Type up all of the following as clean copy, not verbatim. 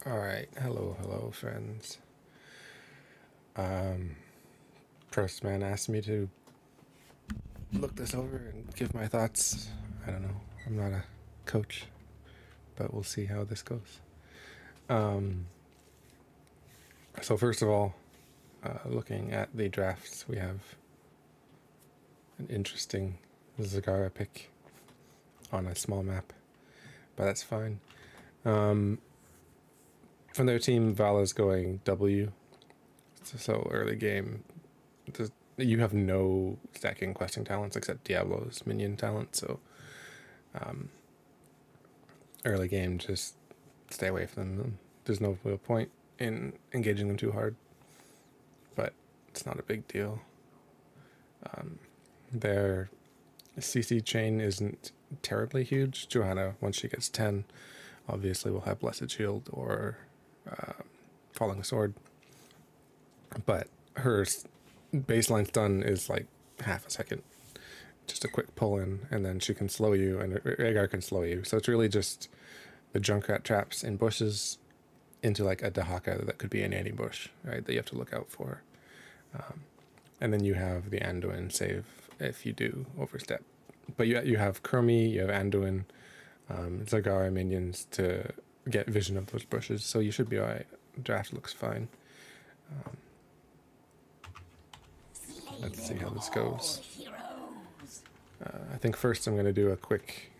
Alright, hello friends. Prostman asked me to look this over and give my thoughts. I don't know, I'm not a coach, but we'll see how this goes. So first of all, looking at the drafts, we have an interesting Zagara pick on a small map, but that's fine. From their team, Vala's going W, so early game. You have no stacking questing talents except Diablo's minion talent, so early game, just stay away from them. There's no real point in engaging them too hard, but it's not a big deal. Their CC chain isn't terribly huge. Johanna, once she gets 10, obviously will have Blessed Shield or Falling Sword, but her baseline stun is like half a second, just a quick pull in, and then she can slow you, and Rhaegar can slow you. So it's really just the Junkrat traps in bushes into like a Dahaka that could be an anti-bush, right, that you have to look out for. And then you have the Anduin save if you do overstep. But you have Chromie, you have Anduin, Zagara minions to get vision of those bushes, so you should be alright. Draft looks fine. Let's see how this goes. I think first I'm going to do a quick,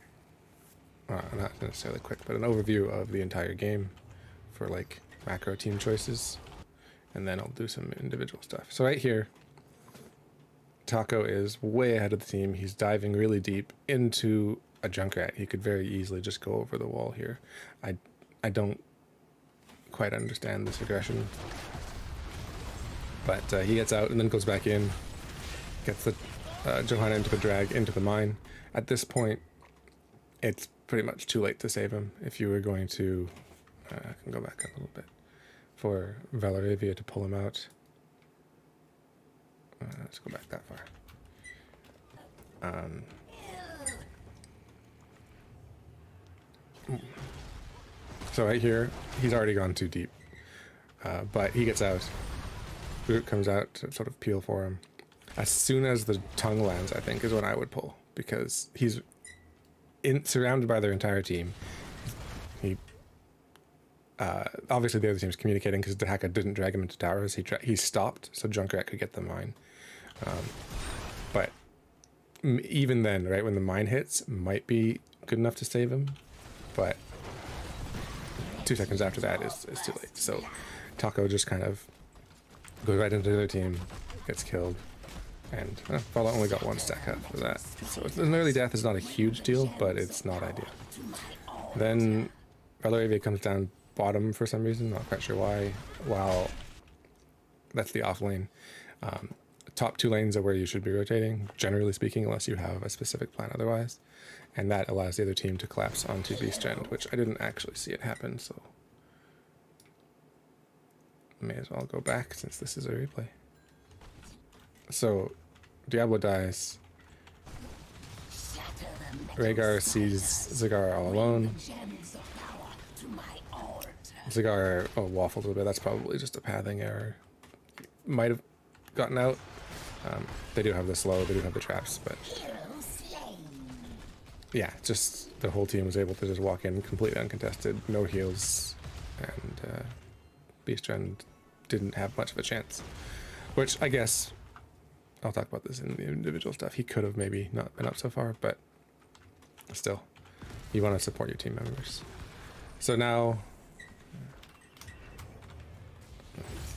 not necessarily quick, but an overview of the entire game for like macro team choices, and then I'll do some individual stuff. So right here, Taco is way ahead of the team. He's diving really deep into a Junkrat. He could very easily just go over the wall here. I don't quite understand this aggression, but he gets out and then goes back in, gets the Johanna into the drag, into the mine. At this point, it's pretty much too late to save him. If you were going to, I can go back a little bit, for Velirayvia to pull him out. Let's go back that far. So right here, he's already gone too deep, but he gets out. Root comes out to sort of peel for him. As soon as the tongue lands, I think, is when I would pull, because he's surrounded by their entire team. He obviously the other team's communicating because Dahaka didn't drag him into towers. He stopped so Junkrat could get the mine. But even then, right when the mine hits, might be good enough to save him, but 2 seconds after that is too late. So Taco just kind of goes right into the other team, gets killed, and Vala only got 1 stack up for that. So an early death is not a huge deal, but it's not ideal. Then Velirayvia comes down bottom for some reason, not quite sure why. While that's the off lane. Top 2 lanes are where you should be rotating, generally speaking, unless you have a specific plan otherwise. And that allows the other team to collapse onto Beastrend, which I didn't actually see it happen, so may as well go back since this is a replay. So Diablo dies. Rhaegar sees Zagara all alone. Zagara waffled a little bit. That's probably just a pathing error. Might have gotten out. They do have the slow, they do have the traps, but yeah, just the whole team was able to just walk in completely uncontested, no heals, and Beastrend didn't have much of a chance. Which I guess I'll talk about this in the individual stuff. He could have maybe not been up so far, but still, you want to support your team members. So now,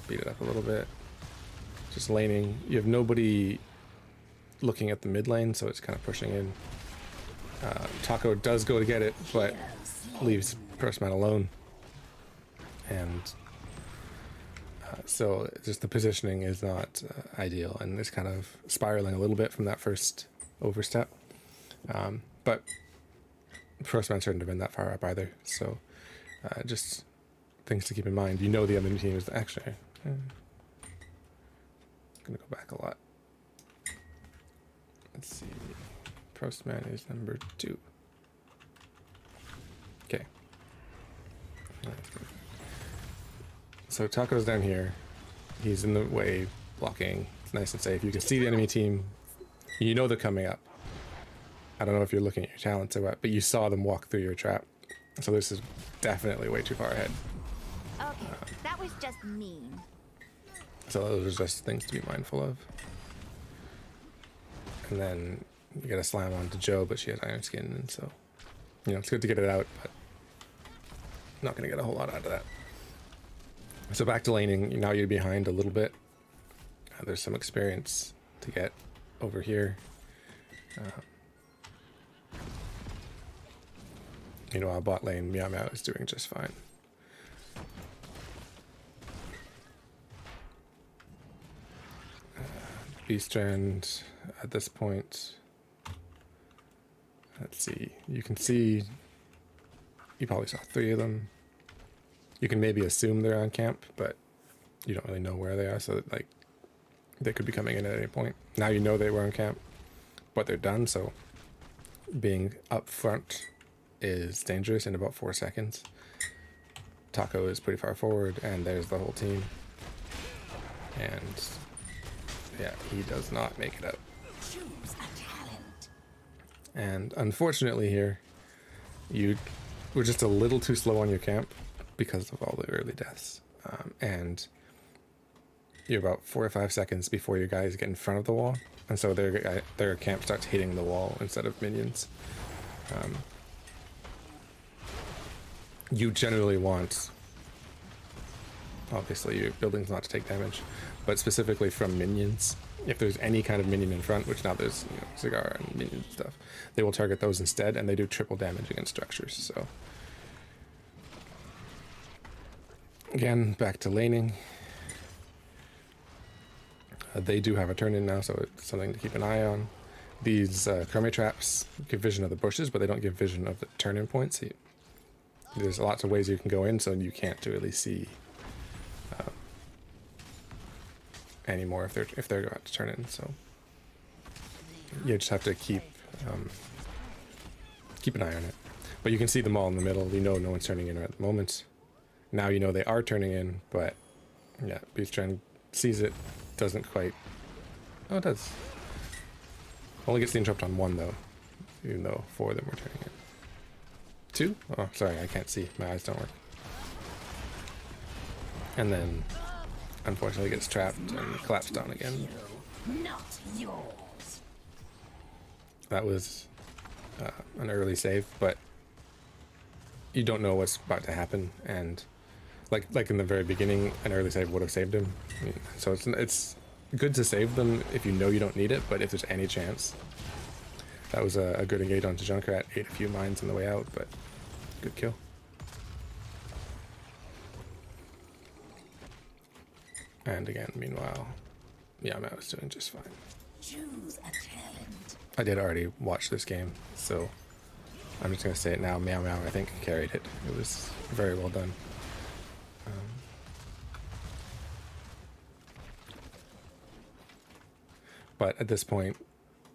beat it up a little bit. Just laning. You have nobody looking at the mid lane, so it's kind of pushing in. Taco does go to get it, but leaves Prostman alone. And so just the positioning is not ideal, and it's kind of spiraling a little bit from that first overstep. But Prostman shouldn't have been that far up either, so just things to keep in mind. You know the other team is actually... gonna go back a lot. Let's see. Prostman is number 2. Okay. So Taco's down here. He's in the way, blocking. It's nice and safe. You can see the enemy team. You know they're coming up. I don't know if you're looking at your talents or what, but you saw them walk through your trap. So this is definitely way too far ahead. Okay, that was just mean. So those are just things to be mindful of. And then you gotta slam onto Joe, but she has iron skin, and so, you know, it's good to get it out, but not gonna get a whole lot out of that. So back to laning, now you're behind a little bit. There's some experience to get over here. Meanwhile, bot lane, Meowmeow is doing just fine. Beastrend at this point, let's see, you can see, you probably saw 3 of them. You can maybe assume they're on camp, but you don't really know where they are, so that, like, they could be coming in at any point. Now you know they were on camp, but they're done, so being up front is dangerous in about 4 seconds. Taco is pretty far forward, and there's the whole team. And yeah, he does not make it up. Choose a talent. And unfortunately here, you were just a little too slow on your camp because of all the early deaths. And you're about 4 or 5 seconds before your guys get in front of the wall. And so their camp starts hitting the wall instead of minions. You generally want, obviously, your buildings not to take damage, but specifically from minions. If there's any kind of minion in front, which now there's, you know, Zagara and minion stuff, they will target those instead, and they do triple damage against structures. So again, back to laning. They do have a turn in now, so it's something to keep an eye on. These Chromie traps give vision of the bushes, but they don't give vision of the turn-in points. There's lots of ways you can go in, so you can't really see anymore if they're about to turn in. So you just have to keep an eye on it. But you can see them all in the middle. You know no one's turning in at the moment. Now you know they are turning in, but yeah, Beastrend sees it, doesn't quite. Oh, it does. Only gets the interrupt on 1 though, even though 4 of them were turning in. 2? Oh, sorry, I can't see. My eyes don't work. And then, unfortunately, gets trapped and collapsed down again. Not yours. That was an early save, but you don't know what's about to happen. And like in the very beginning, an early save would have saved him. I mean, so it's good to save them if you know you don't need it, but if there's any chance. That was a good engage onto Junkrat, ate a few mines on the way out, but good kill. And again, meanwhile, Meowmeow is doing just fine. Choose a talent. I did already watch this game, so I'm just going to say it now. Meowmeow, I think, carried it. It was very well done. But at this point,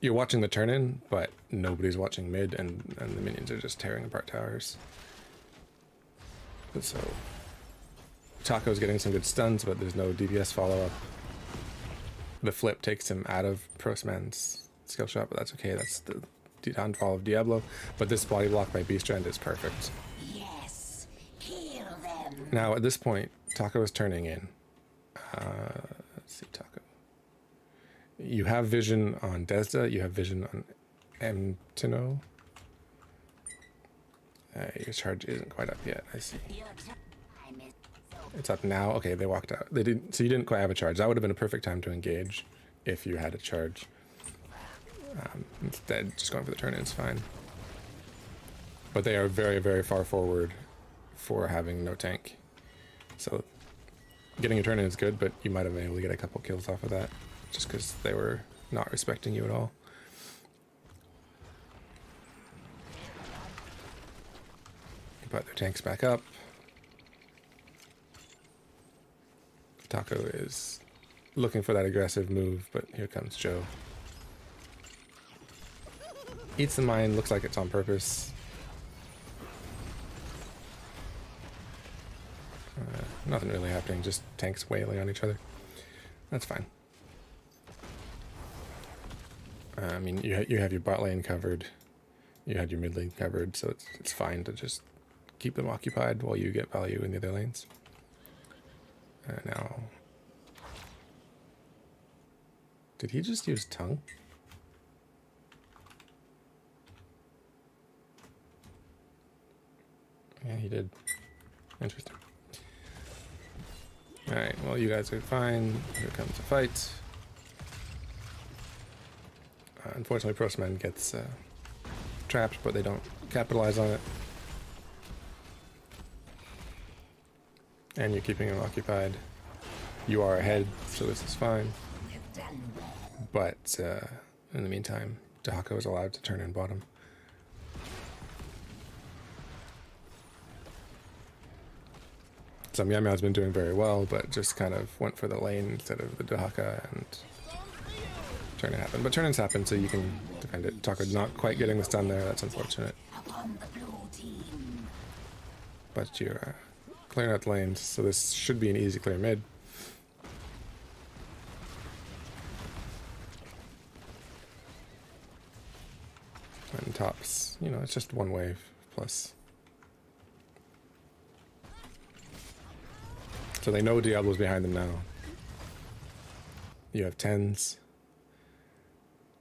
you're watching the turn-in, but nobody's watching mid, and the minions are just tearing apart towers. And so Taco's getting some good stuns, but there's no DPS follow-up. The flip takes him out of Prostman's skill shot, but that's okay. That's the downfall of Diablo. But this body block by Beastrend is perfect. Yes, kill them. Now at this point, Taco is turning in. Let's see, Taco. You have vision on Desda, you have vision on Mtino. Your charge isn't quite up yet, I see. It's up now. Okay, they walked out. They didn't, so you didn't quite have a charge. That would have been a perfect time to engage if you had a charge. Instead, just going for the turn-in is fine. But they are very, very far forward for having no tank. So getting a turn-in is good, but you might have been able to get a couple kills off of that, just because they were not respecting you at all. But their tank's back up. Taco is looking for that aggressive move, but here comes Joe. Eats the mine, looks like it's on purpose. nothing really happening, just tanks wailing on each other. That's fine. I mean, you have your bot lane covered, you had your mid lane covered, so it's fine to just keep them occupied while you get value in the other lanes. Now, did he just use tongue? Yeah, he did. Interesting. Alright, well, you guys are fine. Here comes a fight. Unfortunately, Prostman gets trapped, but they don't capitalize on it. And you're keeping him occupied. You are ahead, so this is fine. But in the meantime, Dahako is allowed to turn in bottom. So Meowmeow's been doing very well, but just kind of went for the lane instead of the Dahaka, and turn-in happened. But turn-ins happen, so you can defend it. Taco not quite getting the stun there, that's unfortunate. But you're clearing out the lanes, so this should be an easy clear mid. And tops, you know, it's just one wave plus. So they know Diablo's behind them now. You have 10s.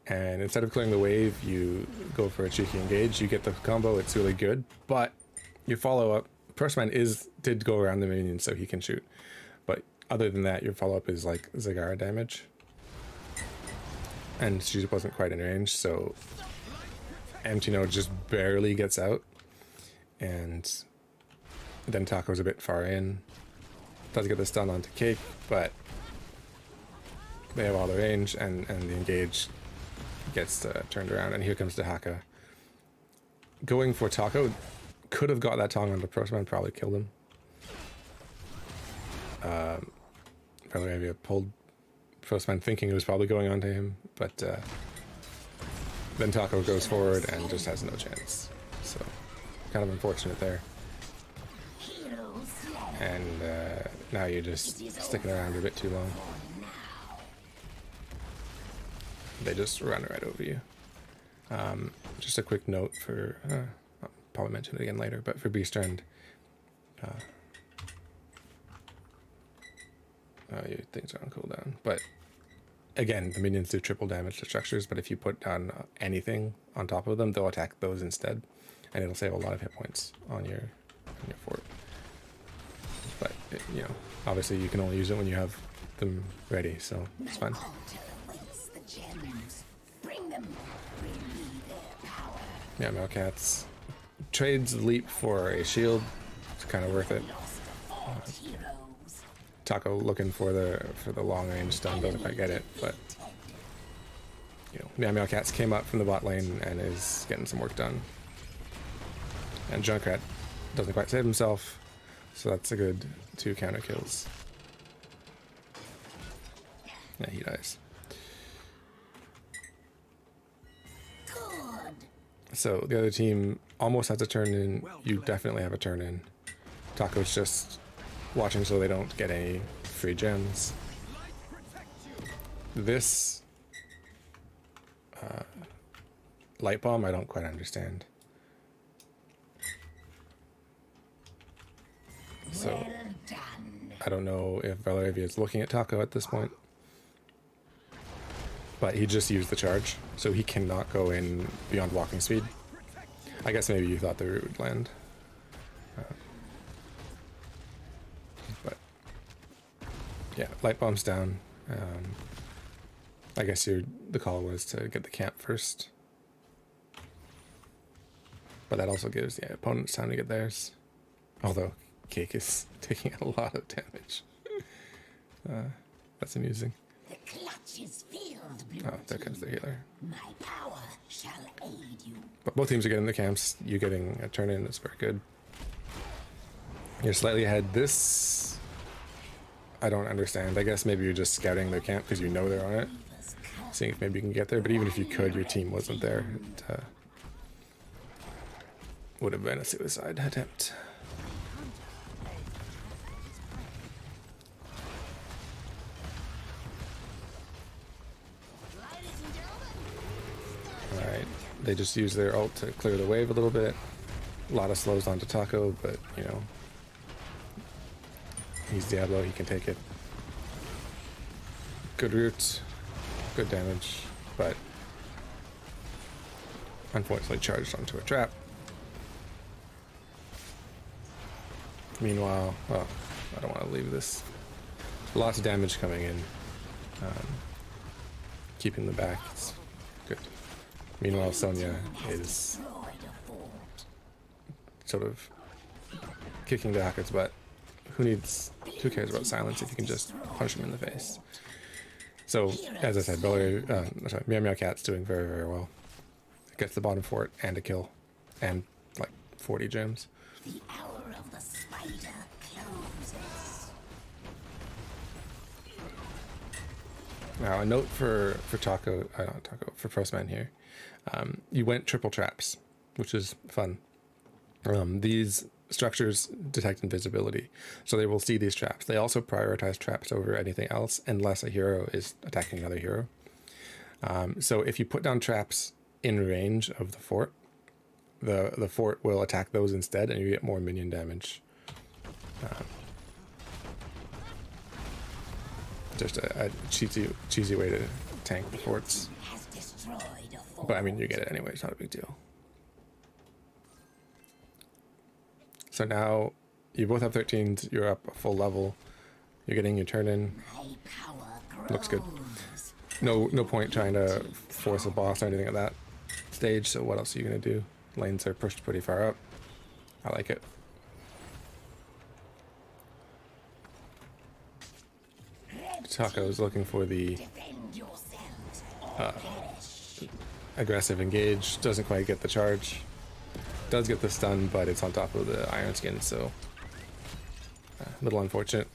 And instead of clearing the wave, you go for a cheeky engage. You get the combo, it's really good. But your follow-up, Prostman did go around the minions so he can shoot. But other than that, your follow-up is like Zagara damage. And she wasn't quite in range, so Antino just barely gets out. And then Taco's a bit far in. Does get the stun onto Cake, but they have all the range, and the engage gets turned around, and here comes Dahaka. Going for Taco, could have got that tongue onto Prostman, probably killed him. Velirayvia pulled Prostman thinking it was probably going onto him, but then Taco goes forward and just has no chance. So, kind of unfortunate there. And now you're just sticking around a bit too long. They just run right over you. Just a quick note for, I'll probably mention it again later, but for Beastrend, your things are on cooldown. But again, the minions do triple damage to structures, but if you put down anything on top of them, they'll attack those instead, and it'll save a lot of hit points on your fort. But, you know, obviously you can only use it when you have them ready, so it's fine. Meowmeowcatz trades leap for a shield. It's kind of worth it. Taco looking for the long range stun, doesn't quite get it, but you know, Meowmeowcatz came up from the bot lane and is getting some work done. And Junkrat doesn't quite save himself. So that's a good 2 counter kills. Yeah, he dies. Good. So the other team almost has a turn in. You definitely have a turn in. Taco's just watching so they don't get any free gems. This light bomb I don't quite understand. So, I don't know if Velirayvia is looking at Taco at this point. But he just used the charge, so he cannot go in beyond walking speed. I guess maybe you thought the root would land. But, yeah, light bomb's down. I guess the call was to get the camp first. But that also gives the opponents time to get theirs. Although Cake is taking a lot of damage. That's amusing. The clutch is filled, oh, there comes the healer. My power shall aid you. But both teams are getting the camps. You getting a turn in is very good. You're slightly ahead. This I don't understand. I guess maybe you're just scouting their camp because you know they're on it. Seeing if maybe you can get there. But even if you could, your team wasn't there. It would have been a suicide attempt. They just use their ult to clear the wave a little bit. A lot of slows onto Taco, but you know, he's Diablo, he can take it. Good root, good damage, but unfortunately charged onto a trap. Meanwhile, oh, I don't want to leave this. Lots of damage coming in. Keeping them back, it's good. Meanwhile, Sonya is sort of kicking the Hackett's butt. Who cares about silence if you can just punch him in the face? So, as I said, Meowmeowcat's doing very, very well. Gets the bottom fort and a kill, and like 40 gems. The hour of the spider closes. Now, a note for Prostman here. You went triple traps, which is fun. These structures detect invisibility, so they will see these traps. They also prioritize traps over anything else unless a hero is attacking another hero. So if you put down traps in range of the fort, the fort will attack those instead, and you get more minion damage. Just a cheesy way to tank the forts. But I mean, you get it anyway, it's not a big deal. So now you both have 13s, you're up a full level, you're getting your turn in. Looks good. No point trying to force a boss or anything at that stage, so what else are you gonna do? Lanes are pushed pretty far up. I like it. Taco is looking for the aggressive engage, doesn't quite get the charge. Does get the stun, but it's on top of the iron skin, so a little unfortunate.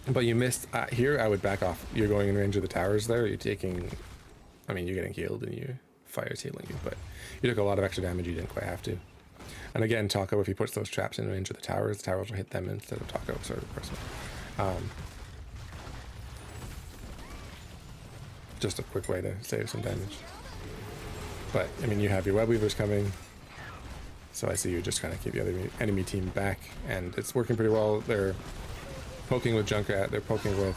But you missed here. I would back off. You're going in range of the towers there. You're taking, I mean, you're getting healed and your fire's healing you, but you took a lot of extra damage you didn't quite have to. And again, Taco, if he puts those traps in range of the towers will hit them instead of Taco, sort of person. Just a quick way to save some damage. But I mean, you have your web weavers coming. So I see you just kind of keep the other enemy team back, and it's working pretty well. They're poking with Junkrat, they're poking with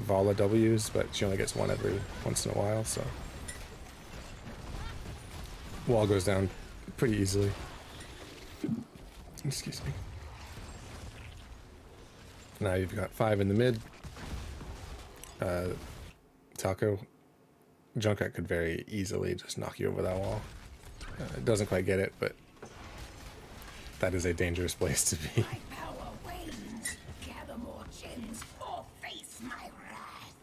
Vala W's, but she only gets one every once in a while, so wall goes down pretty easily. Excuse me. Now you've got 5 in the mid. Taco, Junkrat could very easily just knock you over that wall. It doesn't quite get it, but that is a dangerous place to be. My power wanes. Gather more gems or face my wrath.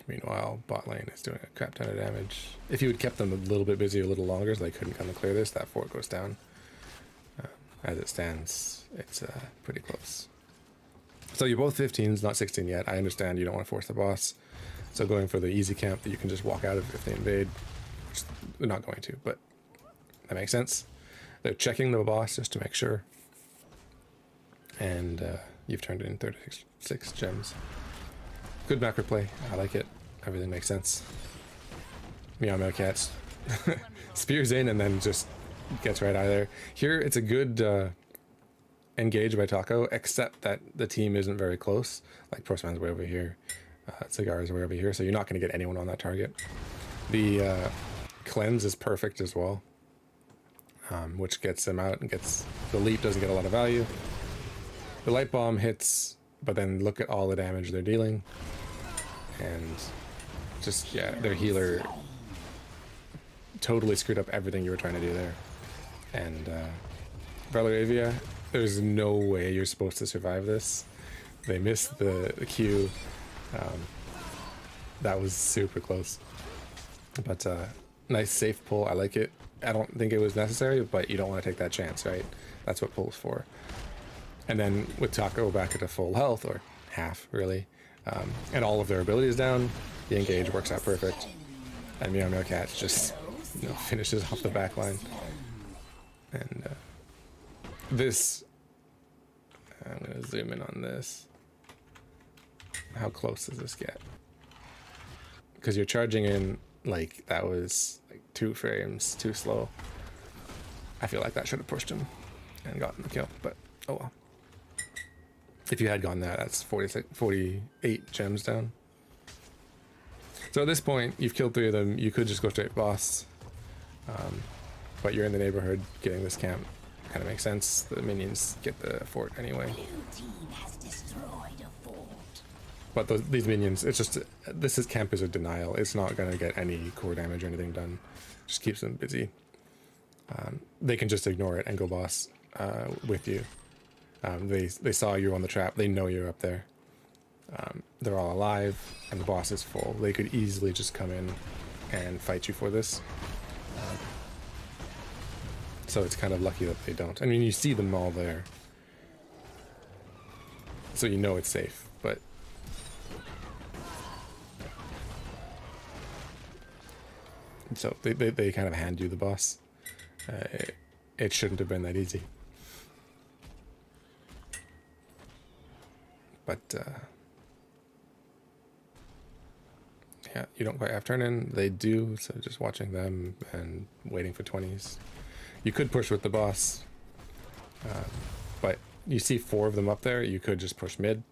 Meanwhile, bot lane is doing a crap ton of damage. If you had kept them a little bit busy a little longer so they couldn't come and clear this, that fort goes down. As it stands, it's pretty close. So you're both 15s, not 16 yet. I understand you don't want to force the boss. So going for the easy camp that you can just walk out of if they invade, which they're not going to, but that makes sense. They're checking the boss just to make sure. And you've turned in 36 gems. Good macro play. I like it. Everything makes sense. Meowmeowcatz spears in and then just gets right out of there. Here, it's a good engage by Taco, except that the team isn't very close. Like Prostman's way over here. Zagara's way over here, so you're not going to get anyone on that target. The cleanse is perfect as well. Which gets them out and gets the leap doesn't get a lot of value. The light bomb hits, but then look at all the damage they're dealing, and just their healer totally screwed up everything you were trying to do there. And Velirayvia, there's no way you're supposed to survive this. They missed the Q. That was super close, but nice safe pull. I like it. I don't think it was necessary, but you don't want to take that chance, right? That's what pull's for. And then with Taco back at a full health, or half really, and all of their abilities down, the engage works out perfect. And Meowmeowcatz just finishes off the back line. And this, I'm going to zoom in on this. How close does this get? Because you're charging in Like, that was like 2 frames too slow. I feel like that should have pushed him and gotten the kill, but oh well. If you had gone there, that's 48 gems down. So at this point, you've killed 3 of them. You could just go straight boss, but you're in the neighborhood getting this camp. Kind of makes sense. The minions get the fort anyway. Blue team has destroyed a fort. But these minions, it's just, this camp is a denial. It's not going to get any core damage or anything done. Just keeps them busy. They can just ignore it and go boss with you. They saw you on the trap. They know you're up there. They're all alive, and the boss is full. They could easily just come in and fight you for this. So it's kind of lucky that they don't. I mean, you see them all there, so you know it's safe, but so they kind of hand you the boss. It shouldn't have been that easy. But yeah, you don't quite have turn in. They do, so just watching them and waiting for 20s. You could push with the boss, but you see 4 of them up there. You could just push mid.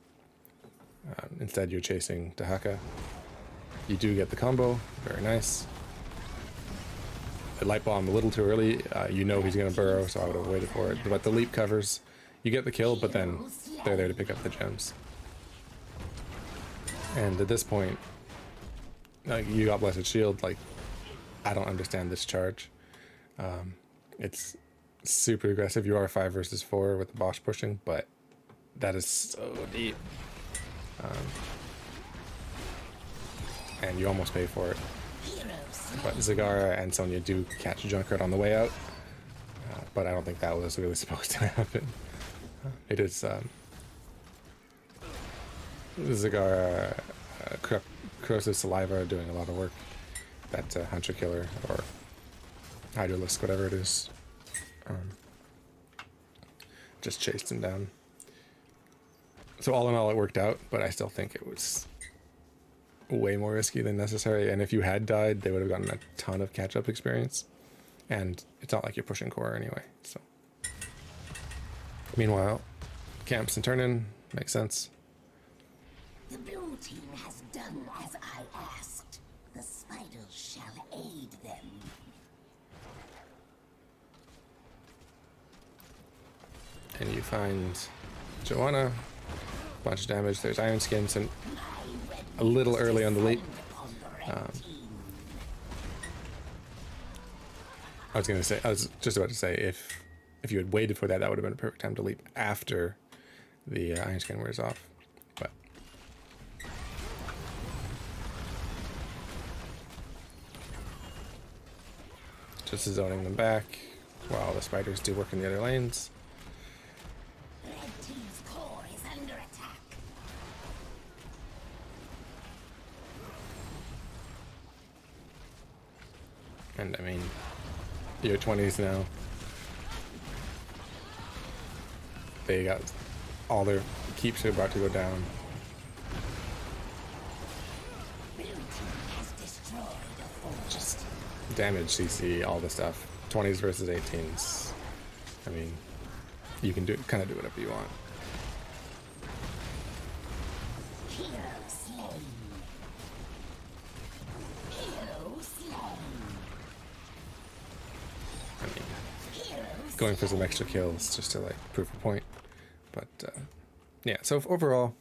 Instead, you're chasing Dahaka. You do get the combo, very nice. The light bomb a little too early. You know he's going to burrow, so I would have waited for it. But the leap covers. You get the kill, but then they're there to pick up the gems. And at this point, you got Blessed Shield. Like, I don't understand this charge. It's super aggressive. You are 5 versus 4 with the boss pushing, but that is so deep. And you almost pay for it. But Zagara and Sonya do catch Junkrat on the way out, but I don't think that was really supposed to happen. It is Zagara, Corrosive Saliva are doing a lot of work. That Hunter Killer or Hydralisk, whatever it is, just chased him down. So all in all, it worked out, but I still think it was way more risky than necessary. And if you had died, they would have gotten a ton of catch-up experience. And it's not like you're pushing core anyway. So, meanwhile, camps and turn-in makes sense. The blue team has done as I asked. The spiders shall aid them. And you find Joanna, bunch of damage. There's Iron Skins, and a little early on the leap. I was just about to say, if you had waited for that, that would have been a perfect time to leap after the Iron Skin wears off. But just zoning them back while the spiders do work in the other lanes. Red team's core is under attack. And I mean, you're 20s now. They got all their keeps are about to go down. Blue team has destroyed a fort. Just damage, CC, all the stuff. 20s versus 18s. I mean, you can kind of do whatever you want. Hero slain. Hero slain. I mean, going for some extra kills just to like prove a point. But yeah, so overall,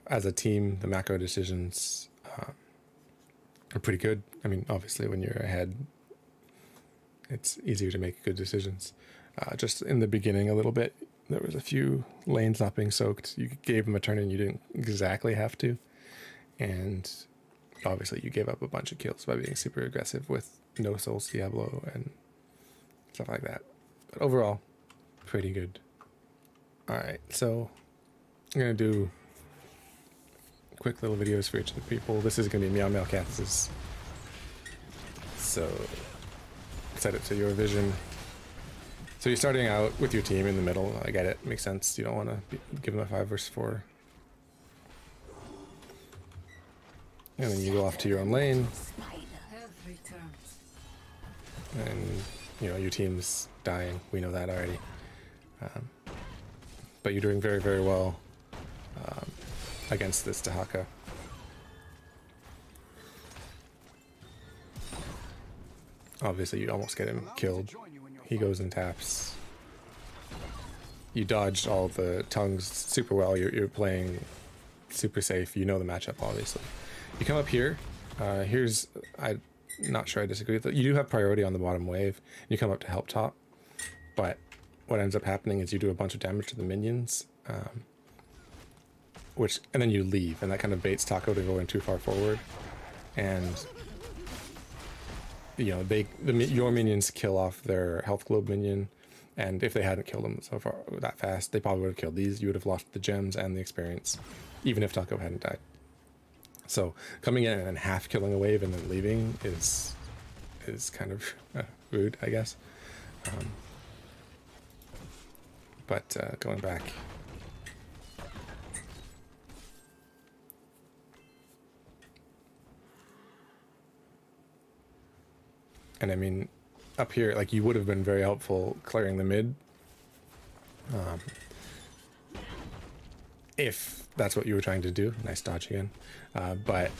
as a team, the macro decisions are pretty good. I mean, obviously when you're ahead, it's easier to make good decisions. Just in the beginning a little bit, there was a few lanes not being soaked. You gave them a turn and you didn't exactly have to. And obviously you gave up a bunch of kills by being super aggressive with no souls Diablo and stuff like that. But overall, pretty good. Alright, so I'm going to do quick little videos for each of the people. This is going to be Meowmeowcatz. So set it to your vision. So you're starting out with your team in the middle. I get it. Makes sense. You don't want to give them a 5 versus 4. And then you go off to your own lane. and you know your team's dying. We know that already. But you're doing very, very well against this Dahaka. Obviously, you almost get him killed. He goes and taps. You dodged all the tongues super well. You're playing super safe. You know the matchup, obviously. You come up here. I'm not sure I disagree with it. You do have priority on the bottom wave. You come up to help top. But what ends up happening is you do a bunch of damage to the minions. And then you leave. And that kind of baits Taco to go in too far forward. And you know, your minions kill off their health globe minion, and if they hadn't killed them so far that fast, they probably would have killed these. You would have lost the gems and the experience, even if Taco hadn't died. So coming in and half killing a wave and then leaving is kind of rude, I guess. But going back. And I mean, up here, like, you would have been very helpful clearing the mid. If that's what you were trying to do. Nice dodge again. But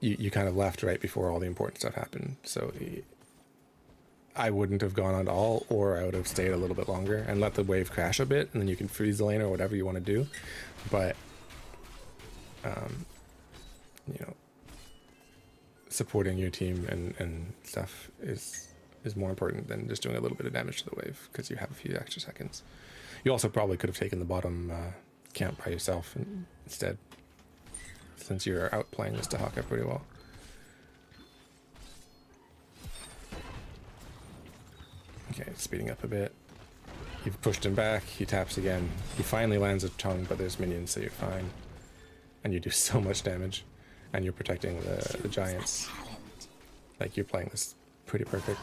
you kind of left right before all the important stuff happened. So I wouldn't have gone on all, or I would have stayed a little bit longer and let the wave crash a bit, and then you can freeze the lane or whatever you want to do. But, you know, supporting your team and stuff is more important than just doing a little bit of damage to the wave, because you have a few extra seconds. You also probably could have taken the bottom camp by yourself instead, since you're out playing this Dahaka pretty well. Okay, speeding up a bit. You've pushed him back, he taps again. He finally lands a tongue, but there's minions, so you're fine. And you do so much damage. And you're protecting the giants. Like, you're playing this pretty perfect.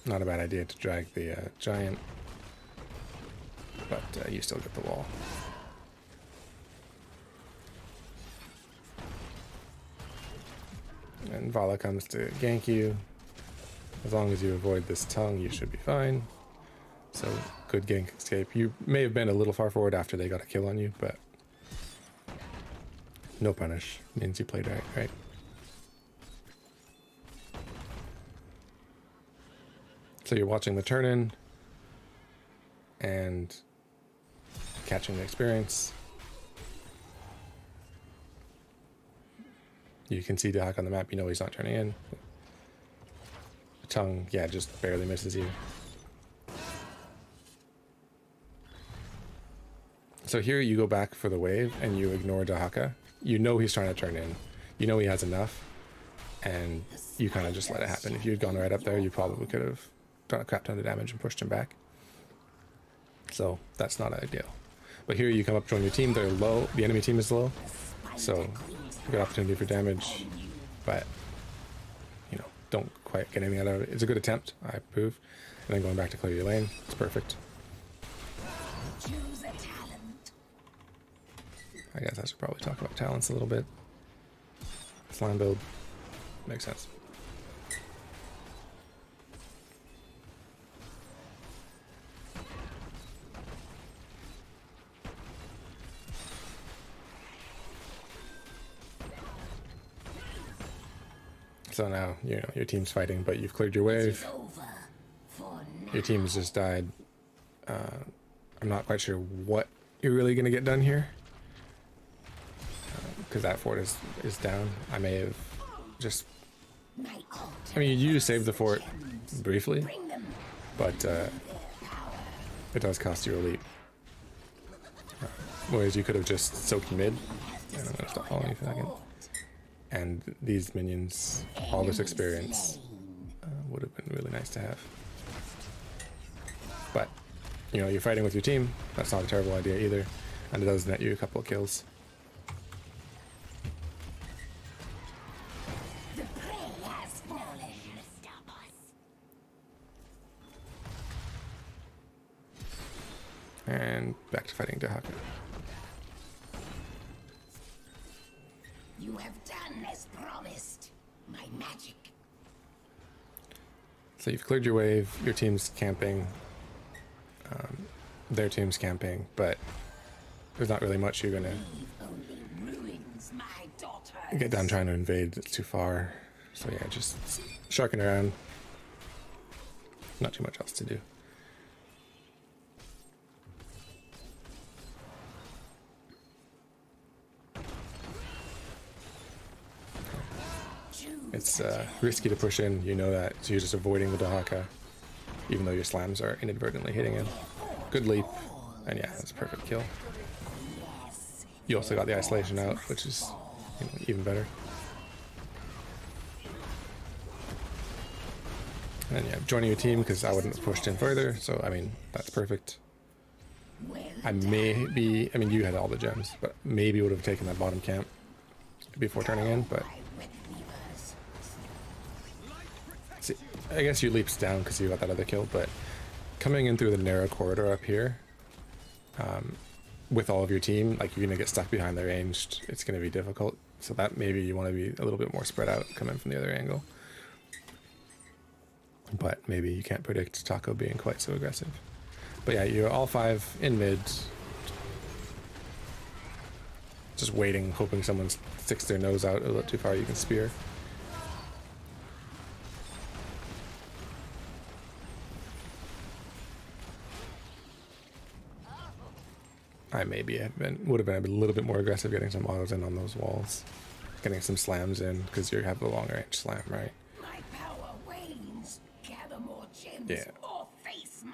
Not a bad idea to drag the giant, but you still get the wall. And Vala comes to gank you. As long as you avoid this tongue, you should be fine. So, good gank escape. You may have been a little far forward after they got a kill on you, but no punish. Means you played right? So you're watching the turn in and catching the experience. You can see Dahak on the map, you know he's not turning in. The tongue, yeah, just barely misses you. So here you go back for the wave and you ignore Dahaka. You know he's trying to turn in. You know he has enough. And you kind of just let it happen. If you had gone right up there, you probably could have done a crap ton of damage and pushed him back. So that's not ideal. But here you come up, join your team. They're low. The enemy team is low. So good opportunity for damage. But, you know, don't quite get anything out of it. It's a good attempt, I approve. And then going back to clear your lane. It's perfect. Choose a talent. I guess I should probably talk about talents a little bit. Slime build. Makes sense. So now, you know, your team's fighting, but you've cleared your wave. Your team's just died. I'm not quite sure what you're really going to get done here. Because that fort is down. I may have just... I mean, you saved the fort briefly, but it does cost you a leap. Whereas you could have just soaked mid. And I'm going to stop following you for a second. And these minions, all this experience, would have been really nice to have. But, you know, you're fighting with your team. That's not a terrible idea either. And it does net you a couple of kills. And back to fighting Dahaka. You have done as promised. magic. So you've cleared your wave, your team's camping, their team's camping, but there's not really much you're gonna get done trying to invade. It's too far. So yeah, just sharking around. Not too much else to do. It's risky to push in, you know that, so you're just avoiding the Dahaka, even though your slams are inadvertently hitting him. Good leap, and yeah, that's a perfect kill. You also got the isolation out, which is, you know, even better. And yeah, joining your team because I wouldn't have pushed in further, so I mean, that's perfect. I mean, you had all the gems, but maybe would have taken that bottom camp before turning in, but see, I guess you leaps down because you got that other kill, but coming in through the narrow corridor up here, with all of your team, like you're gonna get stuck behind the ranged, it's gonna be difficult. So that maybe you want to be a little bit more spread out, come in from the other angle. But maybe you can't predict Taco being quite so aggressive. But yeah, you're all 5 in mid, just waiting, hoping someone sticks their nose out a little too far, you can spear. I maybe would have been a little bit more aggressive getting some autos in on those walls. Getting some slams in, because you have the long range slam, right? My power wanes. Gather more gems Yeah. or face my...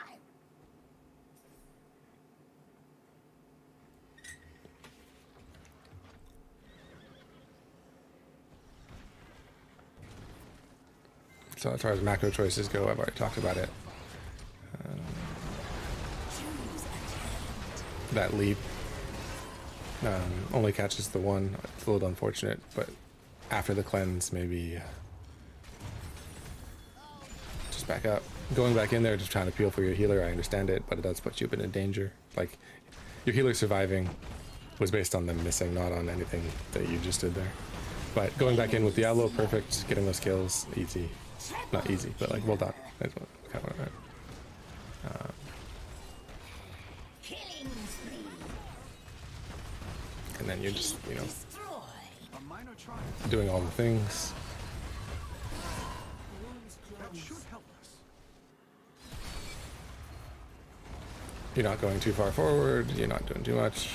So as far as macro choices go, I've already talked about it. That leap only catches the one. It's a little unfortunate, but after the cleanse, maybe just back up. Going back in there, just trying to peel for your healer, I understand it, but it does put you a bit in danger. Like, your healer surviving was based on them missing, not on anything that you just did there. But going back in with Diablo, perfect. Getting those kills, easy. Not easy, but like, well done. That's what kind of what I meant. And then you're just, you know, doing all the things. You're not going too far forward, you're not doing too much.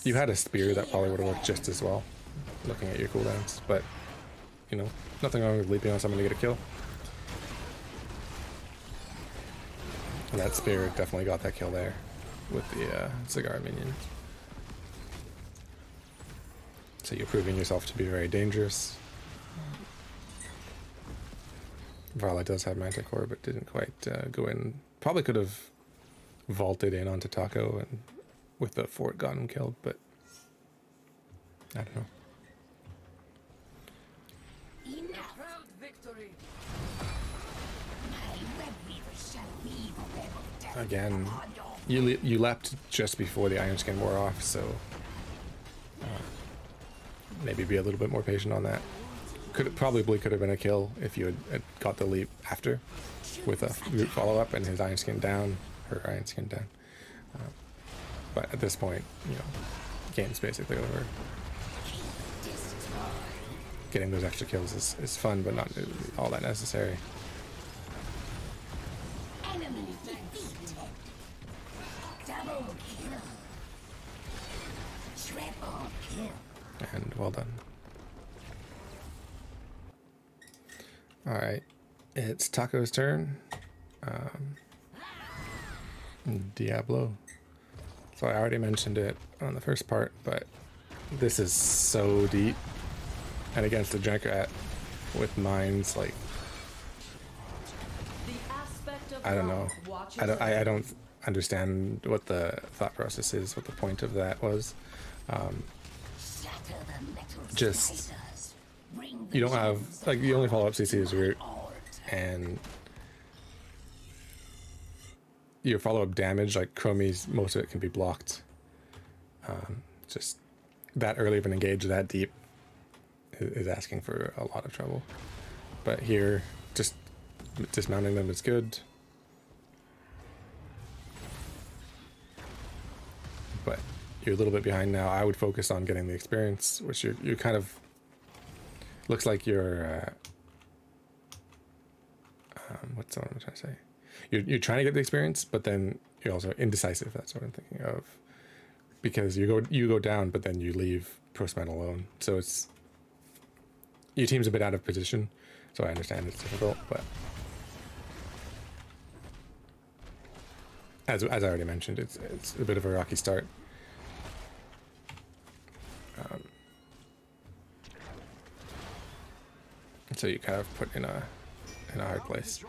You had a spear that probably would have worked just as well, looking at your cooldowns, but, you know, nothing wrong with leaping on someone to get a kill. And that spear definitely got that kill there with the Zagara minion. So you're proving yourself to be very dangerous. Varla does have Manticore, but didn't quite go in. Probably could have vaulted in onto Taco and with the fort got him killed, but I don't know. Again, you leapt just before the Iron Skin wore off, so maybe be a little bit more patient on that. Probably could have been a kill if you had got the leap after with a root follow-up and his Iron Skin down, her Iron Skin down. But at this point, you know, game's basically over. Getting those extra kills is fun, but not all that necessary. And well done. Alright, it's Taco's turn. Diablo. So I already mentioned it on the first part, but this is so deep. And against a Junkrat with mines, like, I don't know. I don't understand what the thought process is, what the point of that was. Just, you don't have, like, the only follow-up CC is root, and your follow-up damage, like Chromie's, most of it can be blocked. Just that early of an engage, that deep, is asking for a lot of trouble. But here, just dismounting them is good. But you're a little bit behind now. I would focus on getting the experience, which you're kind of looks like you're what's what I'm trying to say? You're trying to get the experience, but then you're also indecisive. That's what I'm thinking of, because you go down, but then you leave Prostman alone. So it's your team's a bit out of position. So I understand it's difficult, but as I already mentioned, it's a bit of a rocky start. So you kind of put in a hard place.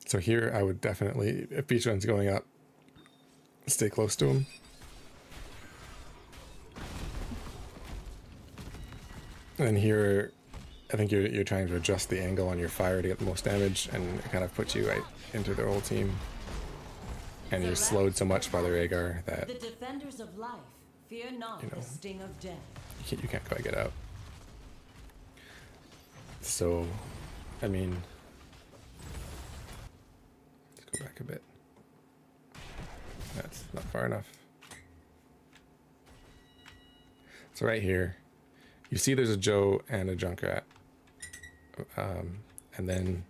So here I would definitely, if Beastrend's going up, stay close to him. And here, I think you're trying to adjust the angle on your fire to get the most damage, and it kind of puts you right into their whole team. And you're slowed so much by the Rhaegar that the defenders of life fear not the sting of death. You can't quite get out. So, I mean, let's go back a bit. That's not far enough. So right here, you see there's a Joe and a Junkrat. And then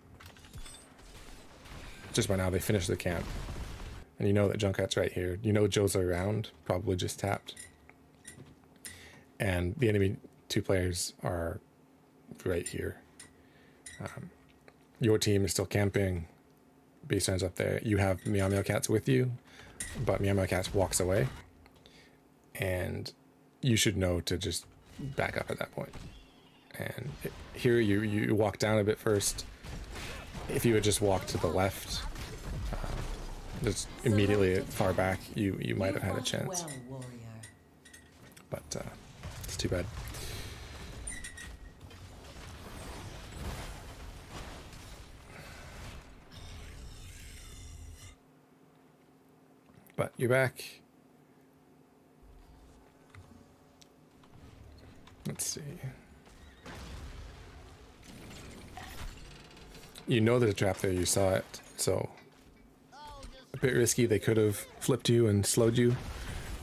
just by now they finish the camp. And you know that Junkrat's right here. You know Joe's around, probably just tapped. And the enemy 2 players are right here. Your team is still camping. Beastrend's up there. You have Meowmeowcatz with you, but Meowmeowcatz walks away. And you should know to just back up at that point. And here you walk down a bit first. If you had just walked to the left, just immediately far back, you might have had a chance. Well, but it's too bad. But you're back. Let's see. You know there's a trap there, you saw it, so a bit risky. They could have flipped you and slowed you,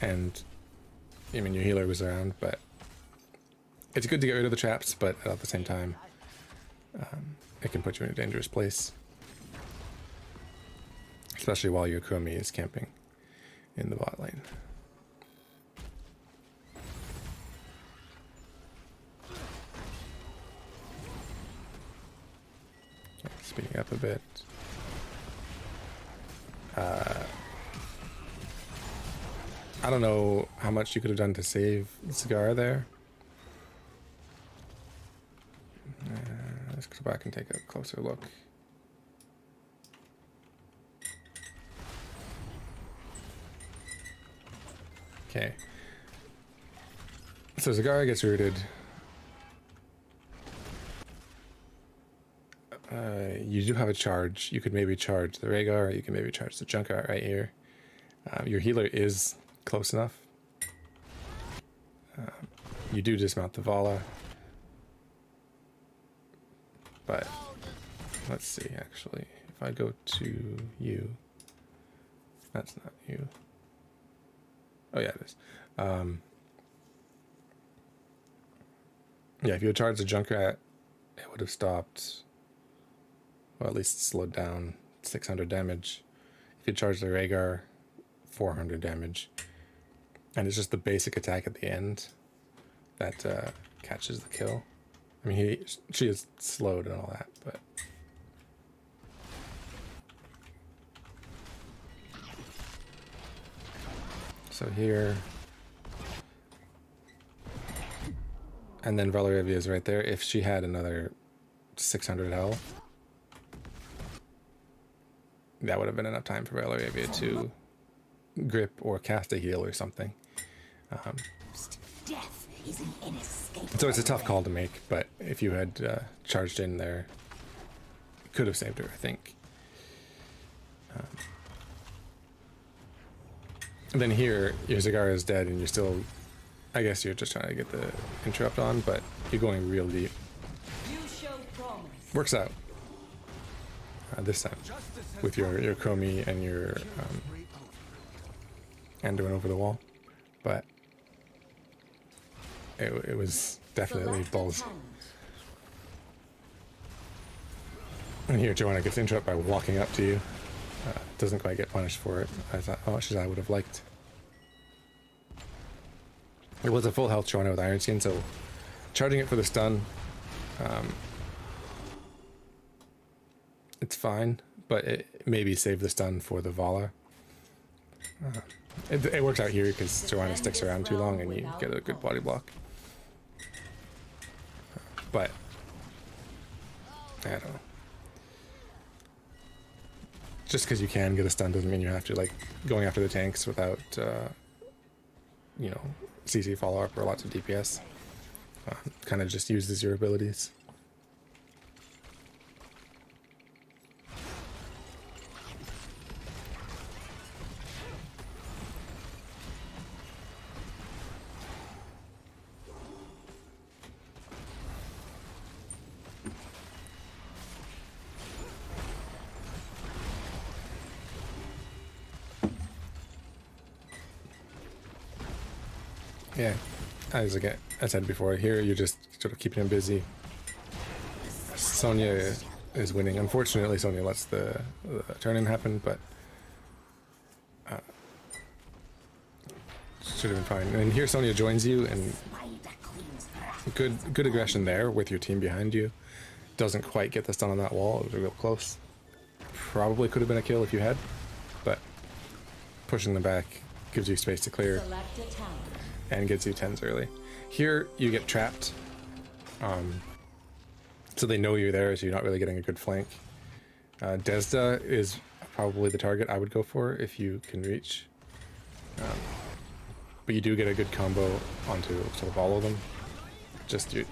and I mean your healer was around, but it's good to get rid of the traps, but at the same time it can put you in a dangerous place, especially while your Chromie is camping in the bot lane. Speeding up a bit. I don't know how much you could have done to save Zagara there. Let's go back and take a closer look. Okay. So Zagara gets rooted. You do have a charge. You could maybe charge the Rhaegar, or you can maybe charge the Junkrat right here. Your healer is close enough. You do dismount the Vala. But let's see, actually. If I go to you, that's not you. Oh yeah, it is. Yeah, if you had charged the Junkrat, it would have stopped. Well, at least slowed down 600 damage. If you charge the Rhaegar, 400 damage. And it's just the basic attack at the end that catches the kill. I mean, she is slowed and all that, but... So here... And then Velirayvia is right there. If she had another 600 health, that would have been enough time for Velirayvia to grip or cast a heal or something. Death is an inescapable. So it's a tough call to make, but if you had charged in there, could have saved her, I think. And then here, your Zagara is dead, and you're still... I guess you're just trying to get the interrupt on, but you're going real deep. You show promise. Works out. This time. With your Chromie and your Anduin over the wall. But it was definitely balls. And here Joanna gets interrupted by walking up to you. Doesn't quite get punished for it as much as I would have liked. It was a full health Joanna with Iron Skin, so charging it for the stun, it's fine, but it maybe save the stun for the Vala. It works out here because Joanna sticks around too long and you get a good body block. But I don't know. Just because you can get a stun doesn't mean you have to, like, going after the tanks without, you know, CC follow-up or lots of DPS. Kind of just uses your abilities. Yeah, as I said before, here you're just sort of keeping him busy. Sonya is winning. Unfortunately, Sonya lets the turn-in happen, but should have been fine. And here Sonya joins you, and good aggression there with your team behind you. Doesn't quite get the stun on that wall. It was real close. Probably could have been a kill if you had, but pushing them back gives you space to clear. And gets you 10s early. Here you get trapped, so they know you're there, so you're not really getting a good flank. Desda is probably the target I would go for if you can reach, but you do get a good combo onto sort of all of them. Just your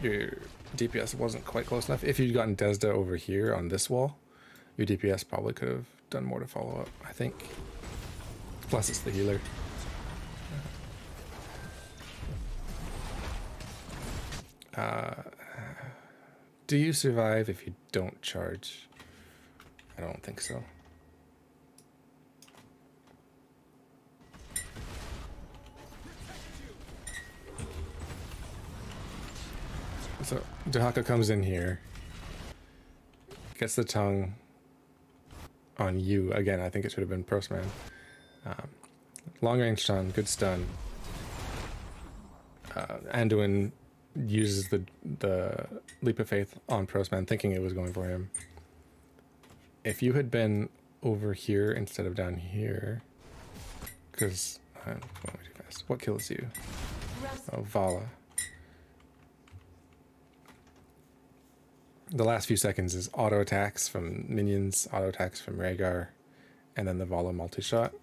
DPS wasn't quite close enough. If you'd gotten Desda over here on this wall, your DPS probably could have done more to follow up, I think. Plus it's the healer. Do you survive if you don't charge? I don't think so. So Dahaka comes in here, gets the tongue on you again. I think it should have been Prostman. Long range stun, good stun. Anduin uses the leap of faith on Prostman, thinking it was going for him. If you had been over here instead of down here, because I'm going way too fast. What kills you? Oh, Vala. The last few seconds is auto attacks from minions, auto attacks from Rhaegar, and then the Vala multi-shot.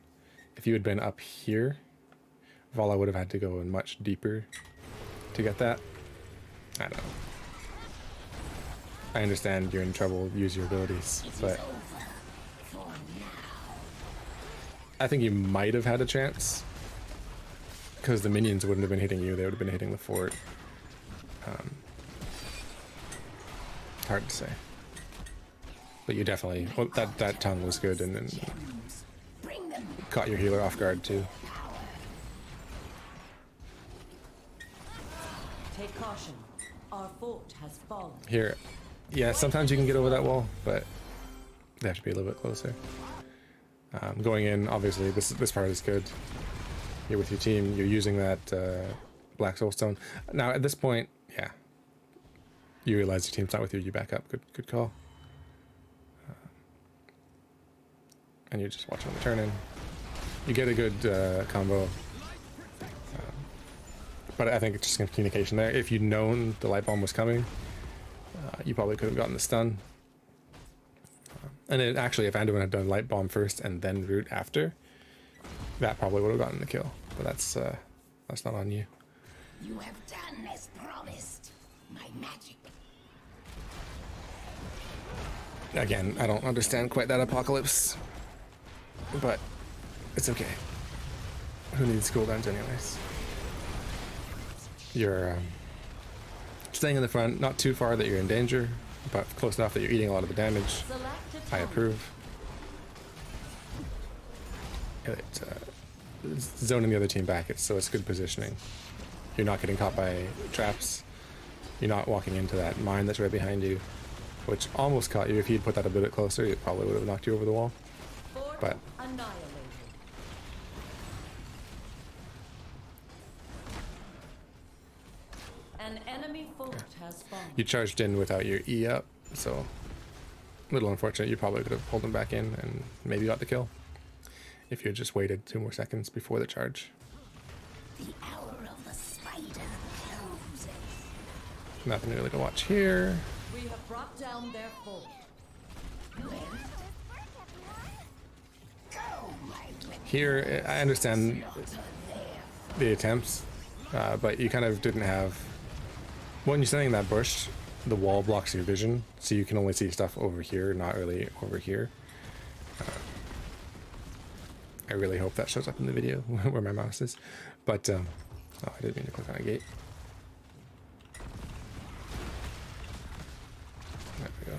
If you had been up here, Vala would have had to go in much deeper to get that. I don't know. I understand you're in trouble, use your abilities, but I think you might have had a chance because the minions wouldn't have been hitting you, they would have been hitting the fort. Hard to say. But you definitely, well, that tongue was good and then caught your healer off guard too. Take caution. Our fort has fallen. Here, yeah, sometimes you can get over that wall, but they have to be a little bit closer. Going in, obviously, this part is good. You're with your team. You're using that Black Soul Stone. Now, at this point, yeah, you realize your team's not with you. You back up. Good call. And you're just watching the turn in. You get a good combo. But I think it's just communication there. If you'd known the light bomb was coming, you probably could have gotten the stun. And it actually, if Anduin had done light bomb first and then root after, that probably would have gotten the kill. But that's not on you. You have done as promised. My magic. Again, I don't understand quite that apocalypse, but it's okay. Who needs cooldowns anyways? You're staying in the front, not too far that you're in danger, but close enough that you're eating a lot of the damage. I approve. It's zoning the other team back, so it's good positioning. You're not getting caught by traps. You're not walking into that mine that's right behind you, which almost caught you. If he'd put that a bit closer, it probably would have knocked you over the wall. But an enemy fort has fallen. You charged in without your E up, so a little unfortunate. You probably could have pulled him back in and maybe got the kill if you had just waited 2 more seconds before the charge. The hour of the spider closes. Nothing really to watch here. We have brought down their fort. Here, I understand the attempts, but you kind of didn't have... When you're standing in that bush, the wall blocks your vision, so you can only see stuff over here, not really over here. I really hope that shows up in the video where my mouse is. But, oh, I didn't mean to click on a gate. There we go.